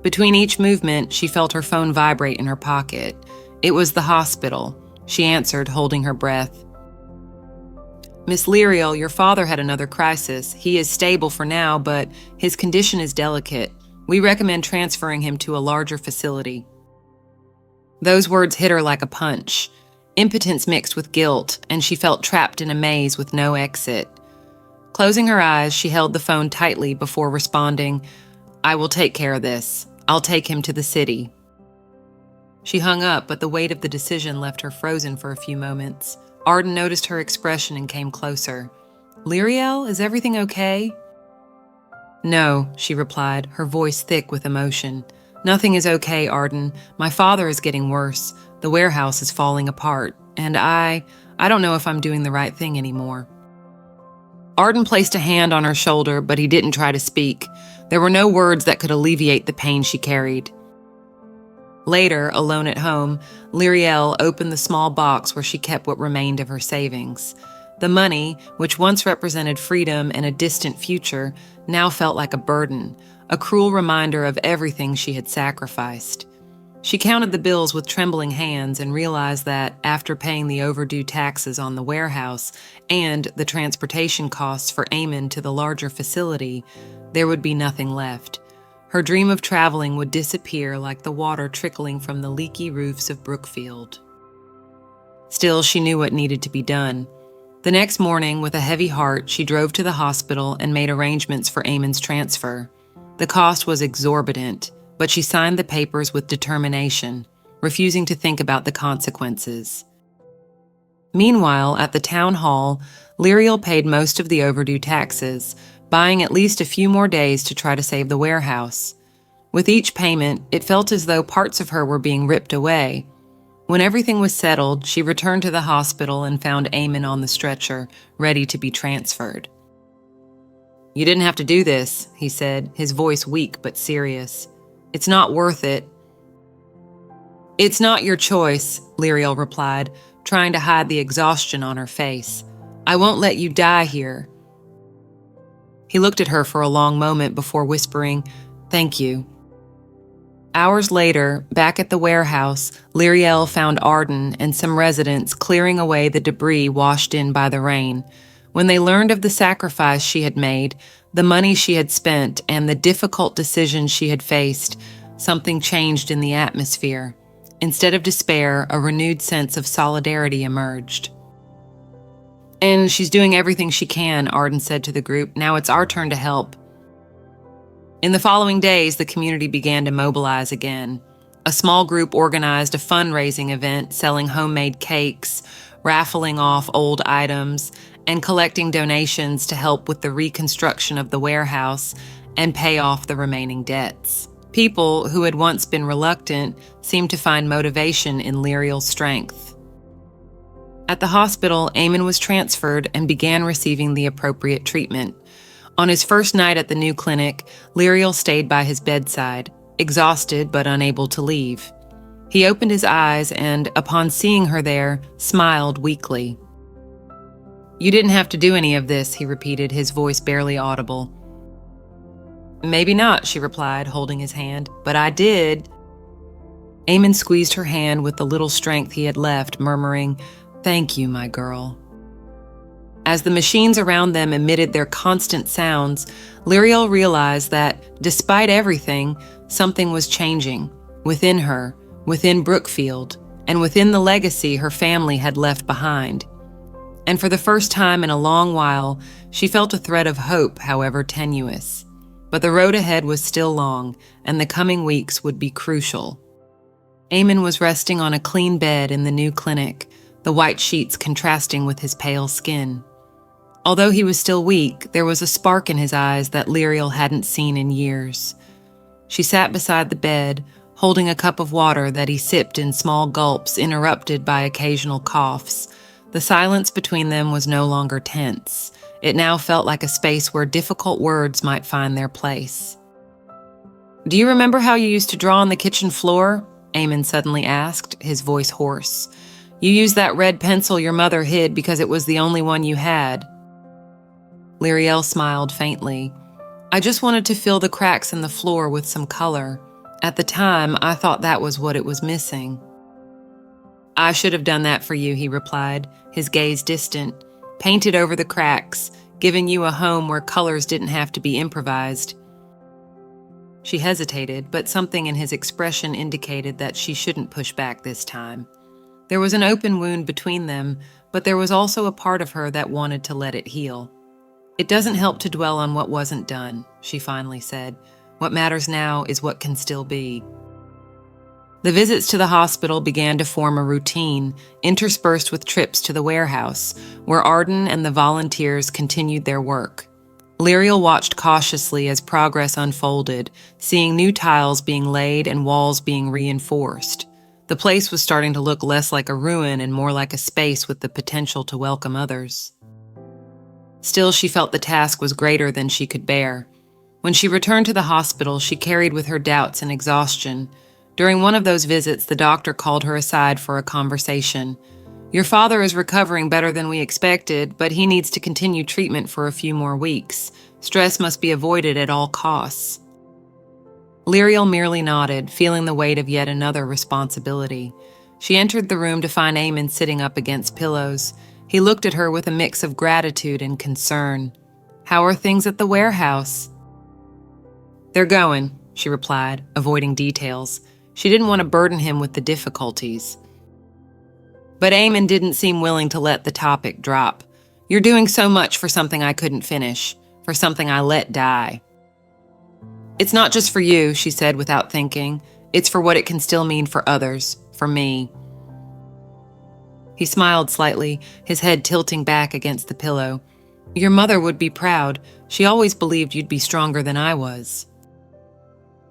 Between each movement, she felt her phone vibrate in her pocket. It was the hospital. She answered, holding her breath. "Miss Liriel, your father had another crisis. He is stable for now, but his condition is delicate. We recommend transferring him to a larger facility." Those words hit her like a punch. Impotence mixed with guilt, and she felt trapped in a maze with no exit. Closing her eyes, she held the phone tightly before responding, "I will take care of this. I'll take him to the city." She hung up, but the weight of the decision left her frozen for a few moments. Arden noticed her expression and came closer. "Liriel, is everything okay?" "No," she replied, her voice thick with emotion. "Nothing is okay, Arden. My father is getting worse. The warehouse is falling apart. And I don't know if I'm doing the right thing anymore." Arden placed a hand on her shoulder, but he didn't try to speak. There were no words that could alleviate the pain she carried. Later, alone at home, Liriel opened the small box where she kept what remained of her savings. The money, which once represented freedom and a distant future, now felt like a burden, a cruel reminder of everything she had sacrificed. She counted the bills with trembling hands and realized that, after paying the overdue taxes on the warehouse and the transportation costs for Eamon to the larger facility, there would be nothing left. Her dream of traveling would disappear like the water trickling from the leaky roofs of Brookfield. Still, she knew what needed to be done. The next morning, with a heavy heart, she drove to the hospital and made arrangements for Eamon's transfer. The cost was exorbitant, but she signed the papers with determination, refusing to think about the consequences. Meanwhile, at the town hall, Liriel paid most of the overdue taxes, buying at least a few more days to try to save the warehouse. With each payment, it felt as though parts of her were being ripped away. When everything was settled, she returned to the hospital and found Eamon on the stretcher, ready to be transferred. "You didn't have to do this," he said, his voice weak but serious. "It's not worth it." "It's not your choice," Liriel replied, trying to hide the exhaustion on her face. "I won't let you die here." He looked at her for a long moment before whispering, "Thank you." Hours later, back at the warehouse, Liriel found Arden and some residents clearing away the debris washed in by the rain. When they learned of the sacrifice she had made, the money she had spent, and the difficult decisions she had faced, something changed in the atmosphere. Instead of despair, a renewed sense of solidarity emerged. And she's doing everything she can, Arden said to the group. Now it's our turn to help. In the following days, the community began to mobilize again. A small group organized a fundraising event selling homemade cakes, raffling off old items, and collecting donations to help with the reconstruction of the warehouse and pay off the remaining debts. People who had once been reluctant seemed to find motivation in Lyriel's strength. At the hospital, Eamon was transferred and began receiving the appropriate treatment. On his first night at the new clinic, Lyriel stayed by his bedside, exhausted but unable to leave. He opened his eyes and, upon seeing her there, smiled weakly. "You didn't have to do any of this," he repeated, his voice barely audible. "Maybe not," she replied, holding his hand, "but I did." Eamon squeezed her hand with the little strength he had left, murmuring, "Thank you, my girl." As the machines around them emitted their constant sounds, Lyriel realized that, despite everything, something was changing within her, within Brookfield, and within the legacy her family had left behind. And for the first time in a long while, she felt a thread of hope, however tenuous. But the road ahead was still long, and the coming weeks would be crucial. Eamon was resting on a clean bed in the new clinic, the white sheets contrasting with his pale skin. Although he was still weak, there was a spark in his eyes that Lyriel hadn't seen in years. She sat beside the bed, holding a cup of water that he sipped in small gulps interrupted by occasional coughs. The silence between them was no longer tense. It now felt like a space where difficult words might find their place. "Do you remember how you used to draw on the kitchen floor?" Eamon suddenly asked, his voice hoarse. "You used that red pencil your mother hid because it was the only one you had." Lyriel smiled faintly. "I just wanted to fill the cracks in the floor with some color. At the time, I thought that was what it was missing." "I should have done that for you," he replied, his gaze distant. "Painted over the cracks, giving you a home where colors didn't have to be improvised." She hesitated, but something in his expression indicated that she shouldn't push back this time. There was an open wound between them, but there was also a part of her that wanted to let it heal. "It doesn't help to dwell on what wasn't done," she finally said. "What matters now is what can still be." The visits to the hospital began to form a routine, interspersed with trips to the warehouse, where Arden and the volunteers continued their work. Lyriel watched cautiously as progress unfolded, seeing new tiles being laid and walls being reinforced. The place was starting to look less like a ruin and more like a space with the potential to welcome others. Still, she felt the task was greater than she could bear. When she returned to the hospital, she carried with her doubts and exhaustion. During one of those visits, the doctor called her aside for a conversation. "Your father is recovering better than we expected, but he needs to continue treatment for a few more weeks. Stress must be avoided at all costs." Lyriel merely nodded, feeling the weight of yet another responsibility. She entered the room to find Eamon sitting up against pillows. He looked at her with a mix of gratitude and concern. "How are things at the warehouse?" "They're going," she replied, avoiding details. She didn't want to burden him with the difficulties. But Eamon didn't seem willing to let the topic drop. "You're doing so much for something I couldn't finish, for something I let die." "It's not just for you," she said without thinking. "It's for what it can still mean for others, for me." He smiled slightly, his head tilting back against the pillow. "Your mother would be proud. She always believed you'd be stronger than I was."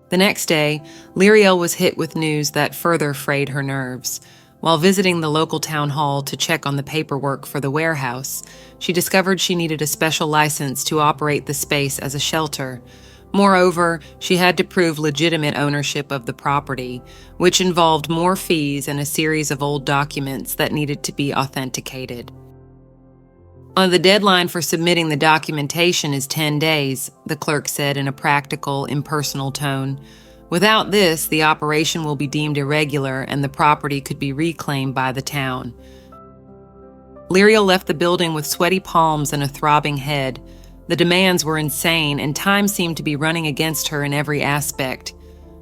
The next day, Lyriel was hit with news that further frayed her nerves. While visiting the local town hall to check on the paperwork for the warehouse, she discovered she needed a special license to operate the space as a shelter. Moreover, she had to prove legitimate ownership of the property, which involved more fees and a series of old documents that needed to be authenticated. "The deadline for submitting the documentation is 10 days, the clerk said in a practical, impersonal tone. "Without this, the operation will be deemed irregular and the property could be reclaimed by the town." Lyriel left the building with sweaty palms and a throbbing head. The demands were insane, and time seemed to be running against her in every aspect.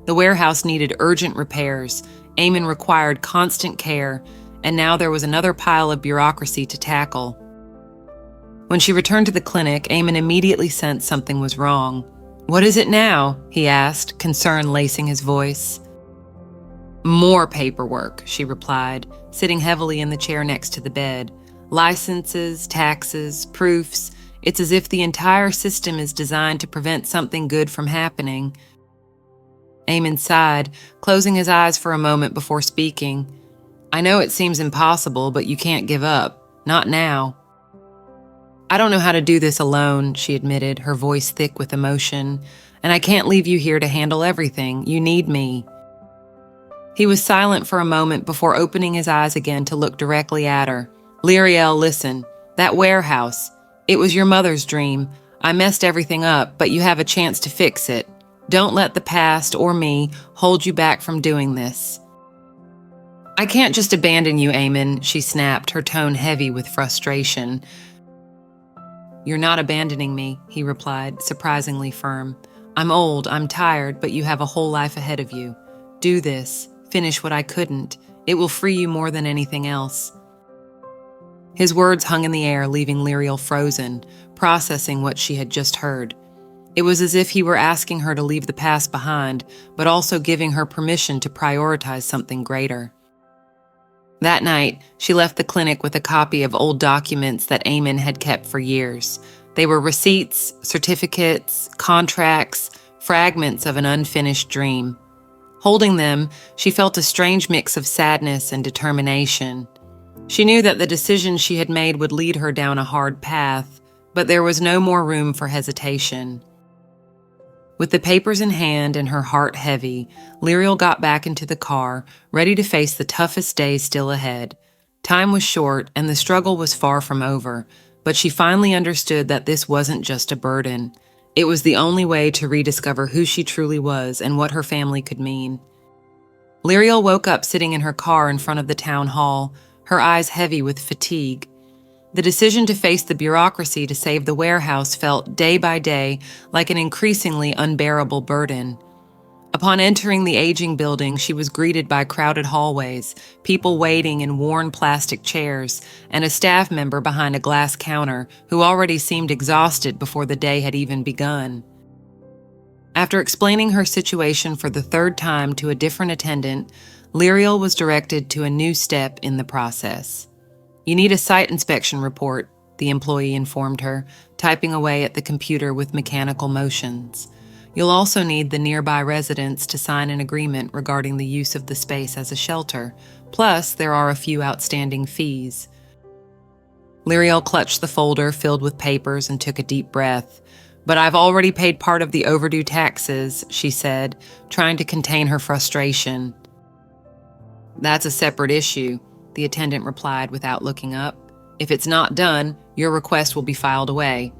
The warehouse needed urgent repairs, Eamon required constant care, and now there was another pile of bureaucracy to tackle. When she returned to the clinic, Eamon immediately sensed something was wrong. "What is it now?" he asked, concern lacing his voice. "More paperwork," she replied, sitting heavily in the chair next to the bed. "Licenses, taxes, proofs. It's as if the entire system is designed to prevent something good from happening." Eamon sighed, closing his eyes for a moment before speaking. "I know it seems impossible, but you can't give up. Not now." "I don't know how to do this alone," she admitted, her voice thick with emotion. "And I can't leave you here to handle everything. You need me." He was silent for a moment before opening his eyes again to look directly at her. "Lyriel, listen. That warehouse. It was your mother's dream. I messed everything up, but you have a chance to fix it. Don't let the past or me hold you back from doing this." "I can't just abandon you, Eamon," she snapped, her tone heavy with frustration. "You're not abandoning me," he replied, surprisingly firm. "I'm old, I'm tired, but you have a whole life ahead of you. Do this. Finish what I couldn't. It will free you more than anything else." His words hung in the air, leaving Lyriel frozen, processing what she had just heard. It was as if he were asking her to leave the past behind, but also giving her permission to prioritize something greater. That night, she left the clinic with a copy of old documents that Eamon had kept for years. They were receipts, certificates, contracts, fragments of an unfinished dream. Holding them, she felt a strange mix of sadness and determination. She knew that the decision she had made would lead her down a hard path, but there was no more room for hesitation. With the papers in hand and her heart heavy, Lyriel got back into the car, ready to face the toughest days still ahead. Time was short, and the struggle was far from over, but she finally understood that this wasn't just a burden. It was the only way to rediscover who she truly was and what her family could mean. Lyriel woke up sitting in her car in front of the town hall, her eyes heavy with fatigue. The decision to face the bureaucracy to save the warehouse felt, day by day, like an increasingly unbearable burden. Upon entering the aging building, she was greeted by crowded hallways, people waiting in worn plastic chairs, and a staff member behind a glass counter who already seemed exhausted before the day had even begun. After explaining her situation for the third time to a different attendant, Lyriel was directed to a new step in the process. "You need a site inspection report," the employee informed her, typing away at the computer with mechanical motions. "You'll also need the nearby residents to sign an agreement regarding the use of the space as a shelter. Plus, there are a few outstanding fees." Lyriel clutched the folder filled with papers and took a deep breath. "But I've already paid part of the overdue taxes," she said, trying to contain her frustration. "That's a separate issue," the attendant replied without looking up. "If it's not done, your request will be filed away."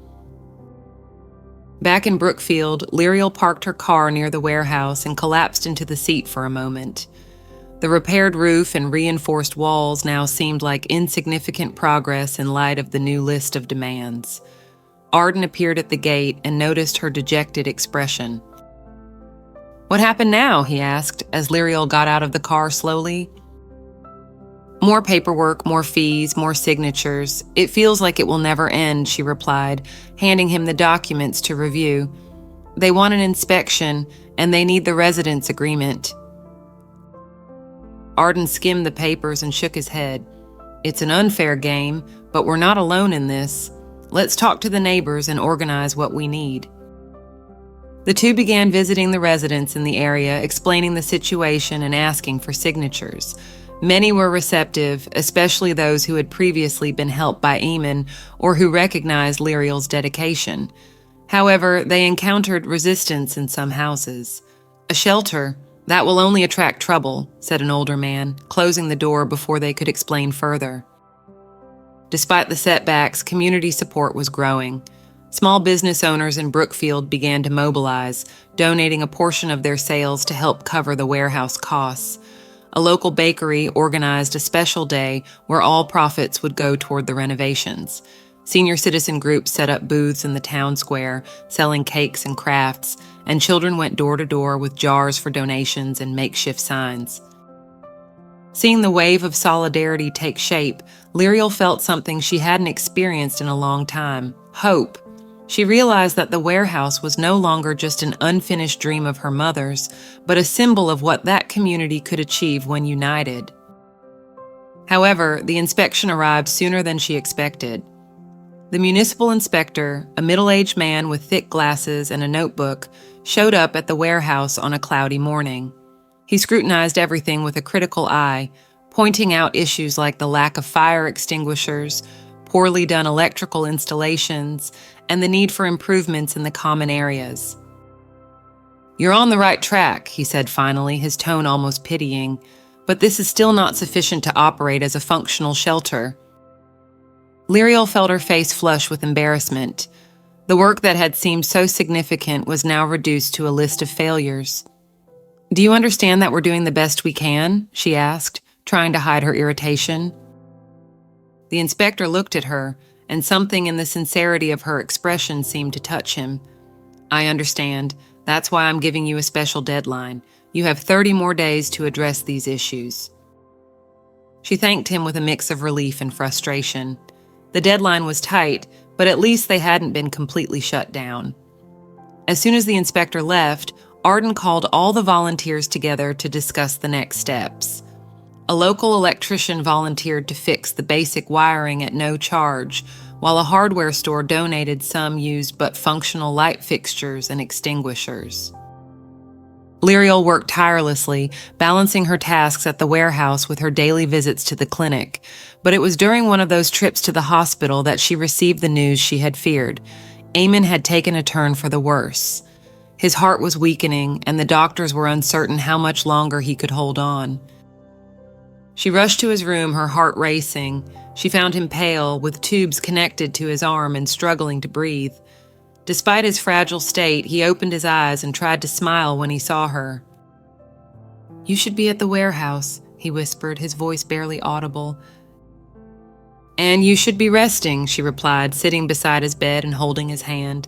Back in Brookfield, Lyriel parked her car near the warehouse and collapsed into the seat for a moment. The repaired roof and reinforced walls now seemed like insignificant progress in light of the new list of demands. Arden appeared at the gate and noticed her dejected expression. "What happened now?" he asked, as Lyriel got out of the car slowly. "More paperwork, more fees, more signatures. It feels like it will never end," she replied, handing him the documents to review. "They want an inspection, and they need the residents' agreement." Arden skimmed the papers and shook his head. "It's an unfair game, but we're not alone in this. Let's talk to the neighbors and organize what we need." The two began visiting the residents in the area, explaining the situation and asking for signatures. Many were receptive, especially those who had previously been helped by Eamon or who recognized Lyriel's dedication. However, they encountered resistance in some houses. "A shelter? That will only attract trouble," said an older man, closing the door before they could explain further. Despite the setbacks, community support was growing. Small business owners in Brookfield began to mobilize, donating a portion of their sales to help cover the warehouse costs. A local bakery organized a special day where all profits would go toward the renovations. Senior citizen groups set up booths in the town square, selling cakes and crafts, and children went door to door with jars for donations and makeshift signs. Seeing the wave of solidarity take shape, Liriel felt something she hadn't experienced in a long time: hope. She realized that the warehouse was no longer just an unfinished dream of her mother's, but a symbol of what that community could achieve when united. However, the inspection arrived sooner than she expected. The municipal inspector, a middle-aged man with thick glasses and a notebook, showed up at the warehouse on a cloudy morning. He scrutinized everything with a critical eye, pointing out issues like the lack of fire extinguishers, poorly done electrical installations, and the need for improvements in the common areas. "You're on the right track," he said finally, his tone almost pitying, "but this is still not sufficient to operate as a functional shelter." Liriel felt her face flush with embarrassment. The work that had seemed so significant was now reduced to a list of failures. "Do you understand that we're doing the best we can?" she asked, trying to hide her irritation. The inspector looked at her, and something in the sincerity of her expression seemed to touch him. "I understand. That's why I'm giving you a special deadline. You have 30 more days to address these issues." She thanked him with a mix of relief and frustration. The deadline was tight, but at least they hadn't been completely shut down. As soon as the inspector left, Arden called all the volunteers together to discuss the next steps. A local electrician volunteered to fix the basic wiring at no charge, while a hardware store donated some used but functional light fixtures and extinguishers. Liriel worked tirelessly, balancing her tasks at the warehouse with her daily visits to the clinic, but it was during one of those trips to the hospital that she received the news she had feared. Eamon had taken a turn for the worse. His heart was weakening, and the doctors were uncertain how much longer he could hold on. She rushed to his room, her heart racing. She found him pale, with tubes connected to his arm and struggling to breathe. Despite his fragile state, he opened his eyes and tried to smile when he saw her. "You should be at the warehouse," he whispered, his voice barely audible. "And you should be resting," she replied, sitting beside his bed and holding his hand.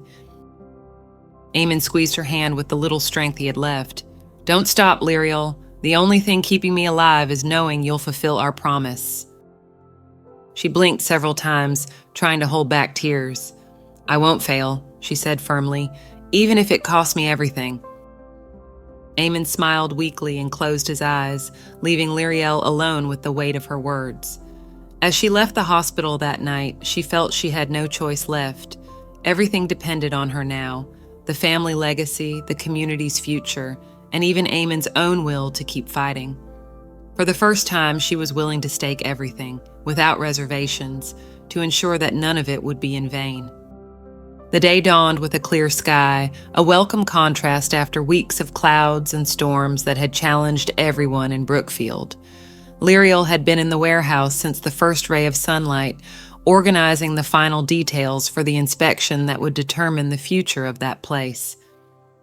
Eamon squeezed her hand with the little strength he had left. "Don't stop, Liriel. The only thing keeping me alive is knowing you'll fulfill our promise." She blinked several times, trying to hold back tears. "I won't fail," she said firmly, "even if it costs me everything." Eamon smiled weakly and closed his eyes, leaving Liriel alone with the weight of her words. As she left the hospital that night, she felt she had no choice left. Everything depended on her now: the family legacy, the community's future, and even Eamon's own will to keep fighting. For the first time, she was willing to stake everything, without reservations, to ensure that none of it would be in vain. The day dawned with a clear sky, a welcome contrast after weeks of clouds and storms that had challenged everyone in Brookfield. Liriel had been in the warehouse since the first ray of sunlight, organizing the final details for the inspection that would determine the future of that place.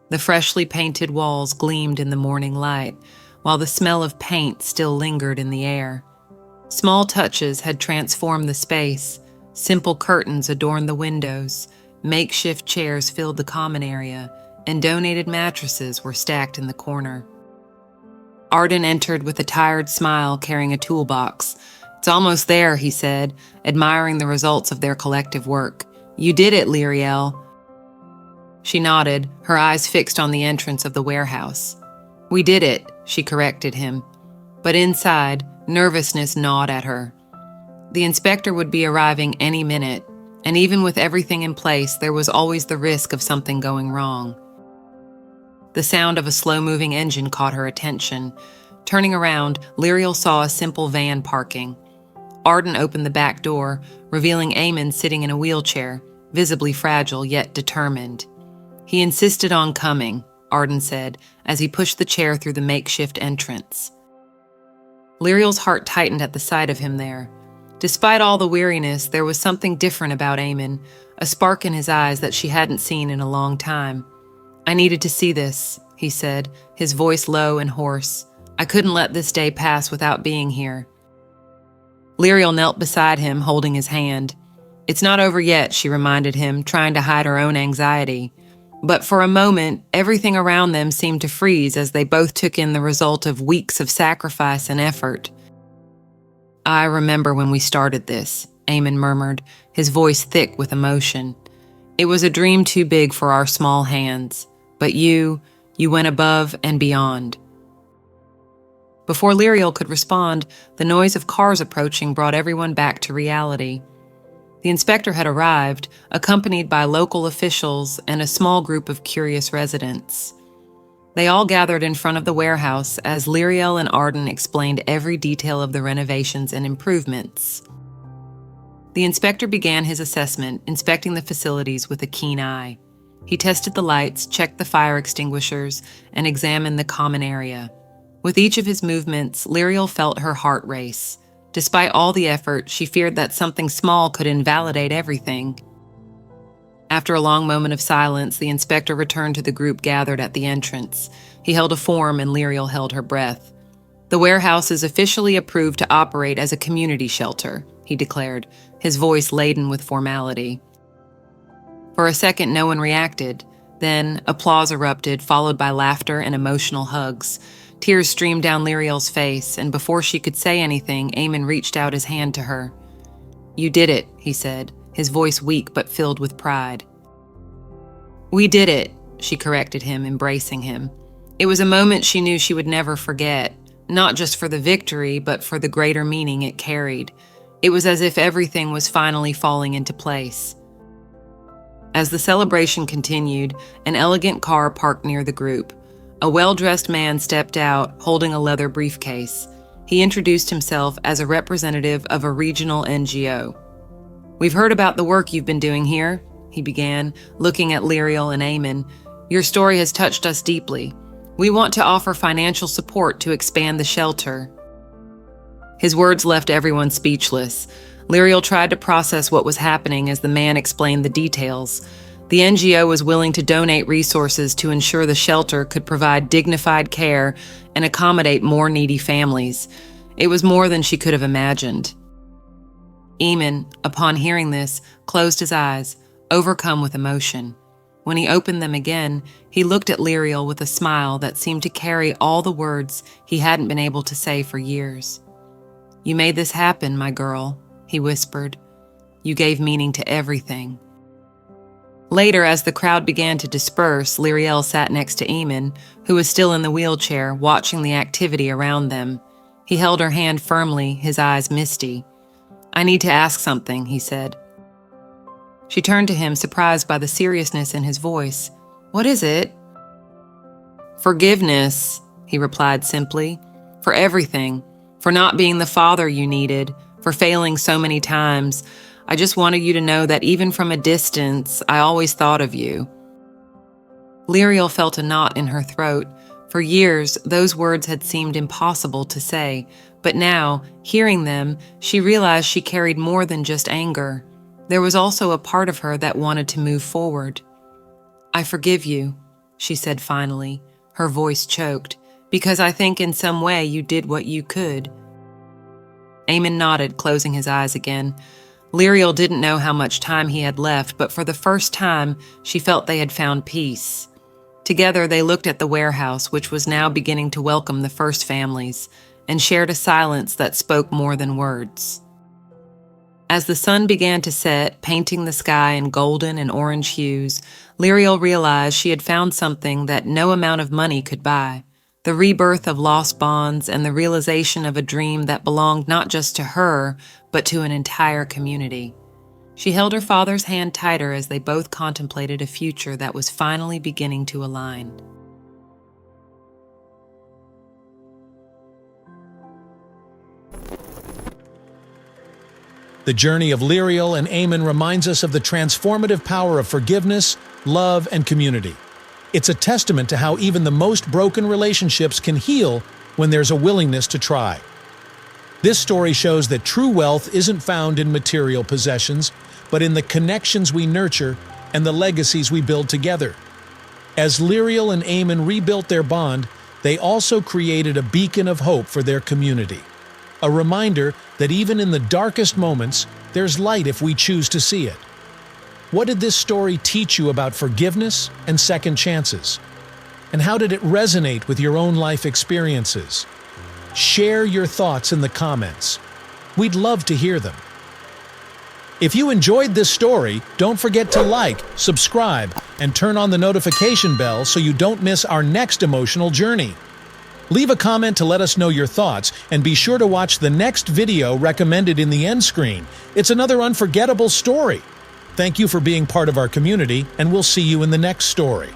The freshly painted walls gleamed in the morning light, while the smell of paint still lingered in the air. Small touches had transformed the space. Simple curtains adorned the windows, makeshift chairs filled the common area, and donated mattresses were stacked in the corner. Arden entered with a tired smile, carrying a toolbox. "It's almost there," he said, admiring the results of their collective work. "You did it, Liriel." She nodded, her eyes fixed on the entrance of the warehouse. "We did it," she corrected him. But inside, nervousness gnawed at her. The inspector would be arriving any minute, and even with everything in place, there was always the risk of something going wrong. The sound of a slow-moving engine caught her attention. Turning around, Liriel saw a simple van parking. Arden opened the back door, revealing Eamon sitting in a wheelchair, visibly fragile yet determined. "He insisted on coming," Arden said, as he pushed the chair through the makeshift entrance. Liriel's heart tightened at the sight of him there. Despite all the weariness, there was something different about Eamon, a spark in his eyes that she hadn't seen in a long time. "I needed to see this," he said, his voice low and hoarse. "I couldn't let this day pass without being here." Liriel knelt beside him, holding his hand. "It's not over yet," she reminded him, trying to hide her own anxiety. But for a moment, everything around them seemed to freeze as they both took in the result of weeks of sacrifice and effort. I remember when we started this, Eamon murmured, his voice thick with emotion. It was a dream too big for our small hands, but you went above and beyond. Before Lyriel could respond, the noise of cars approaching brought everyone back to reality. The inspector had arrived, accompanied by local officials and a small group of curious residents. They all gathered in front of the warehouse as Lyriel and Arden explained every detail of the renovations and improvements. The inspector began his assessment, inspecting the facilities with a keen eye. He tested the lights, checked the fire extinguishers, and examined the common area. With each of his movements, Lyriel felt her heart race. Despite all the effort, she feared that something small could invalidate everything. After a long moment of silence, the inspector returned to the group gathered at the entrance. He held a form and Lyriel held her breath. "The warehouse is officially approved to operate as a community shelter," he declared, his voice laden with formality. For a second, no one reacted. Then, applause erupted, followed by laughter and emotional hugs. Tears streamed down Lyriel's face, and before she could say anything, Eamon reached out his hand to her. "You did it," he said, his voice weak but filled with pride. "We did it," she corrected him, embracing him. It was a moment she knew she would never forget, not just for the victory, but for the greater meaning it carried. It was as if everything was finally falling into place. As the celebration continued, an elegant car parked near the group. A well-dressed man stepped out, holding a leather briefcase. He introduced himself as a representative of a regional NGO. "We've heard about the work you've been doing here," he began, looking at Lyriel and Eamon. "Your story has touched us deeply. We want to offer financial support to expand the shelter." His words left everyone speechless. Lyriel tried to process what was happening as the man explained the details. The NGO was willing to donate resources to ensure the shelter could provide dignified care and accommodate more needy families. It was more than she could have imagined. Eamon, upon hearing this, closed his eyes, overcome with emotion. When he opened them again, he looked at Lyriel with a smile that seemed to carry all the words he hadn't been able to say for years. "You made this happen, my girl," he whispered. "You gave meaning to everything." Later, as the crowd began to disperse, Lyriel sat next to Eamon, who was still in the wheelchair, watching the activity around them. He held her hand firmly, his eyes misty. "I need to ask something," he said. She turned to him, surprised by the seriousness in his voice. "What is it?" "Forgiveness," he replied simply. "For everything. For not being the father you needed. For failing so many times. I just wanted you to know that even from a distance, I always thought of you." Lyriel felt a knot in her throat. For years, those words had seemed impossible to say, but now, hearing them, she realized she carried more than just anger. There was also a part of her that wanted to move forward. "I forgive you," she said finally, her voice choked, "because I think in some way you did what you could." Eamon nodded, closing his eyes again. Lyriel didn't know how much time he had left, but for the first time, she felt they had found peace. Together, they looked at the warehouse, which was now beginning to welcome the first families, and shared a silence that spoke more than words. As the sun began to set, painting the sky in golden and orange hues, Lyriel realized she had found something that no amount of money could buy. The rebirth of lost bonds and the realization of a dream that belonged not just to her, but to an entire community. She held her father's hand tighter as they both contemplated a future that was finally beginning to align. The journey of Lyriel and Eamon reminds us of the transformative power of forgiveness, love, and community. It's a testament to how even the most broken relationships can heal when there's a willingness to try. This story shows that true wealth isn't found in material possessions, but in the connections we nurture and the legacies we build together. As Lyriel and Eamon rebuilt their bond, they also created a beacon of hope for their community. A reminder that even in the darkest moments, there's light if we choose to see it. What did this story teach you about forgiveness and second chances? And how did it resonate with your own life experiences? Share your thoughts in the comments. We'd love to hear them. If you enjoyed this story, don't forget to like, subscribe, and turn on the notification bell so you don't miss our next emotional journey. Leave a comment to let us know your thoughts, and be sure to watch the next video recommended in the end screen. It's another unforgettable story. Thank you for being part of our community, and we'll see you in the next story.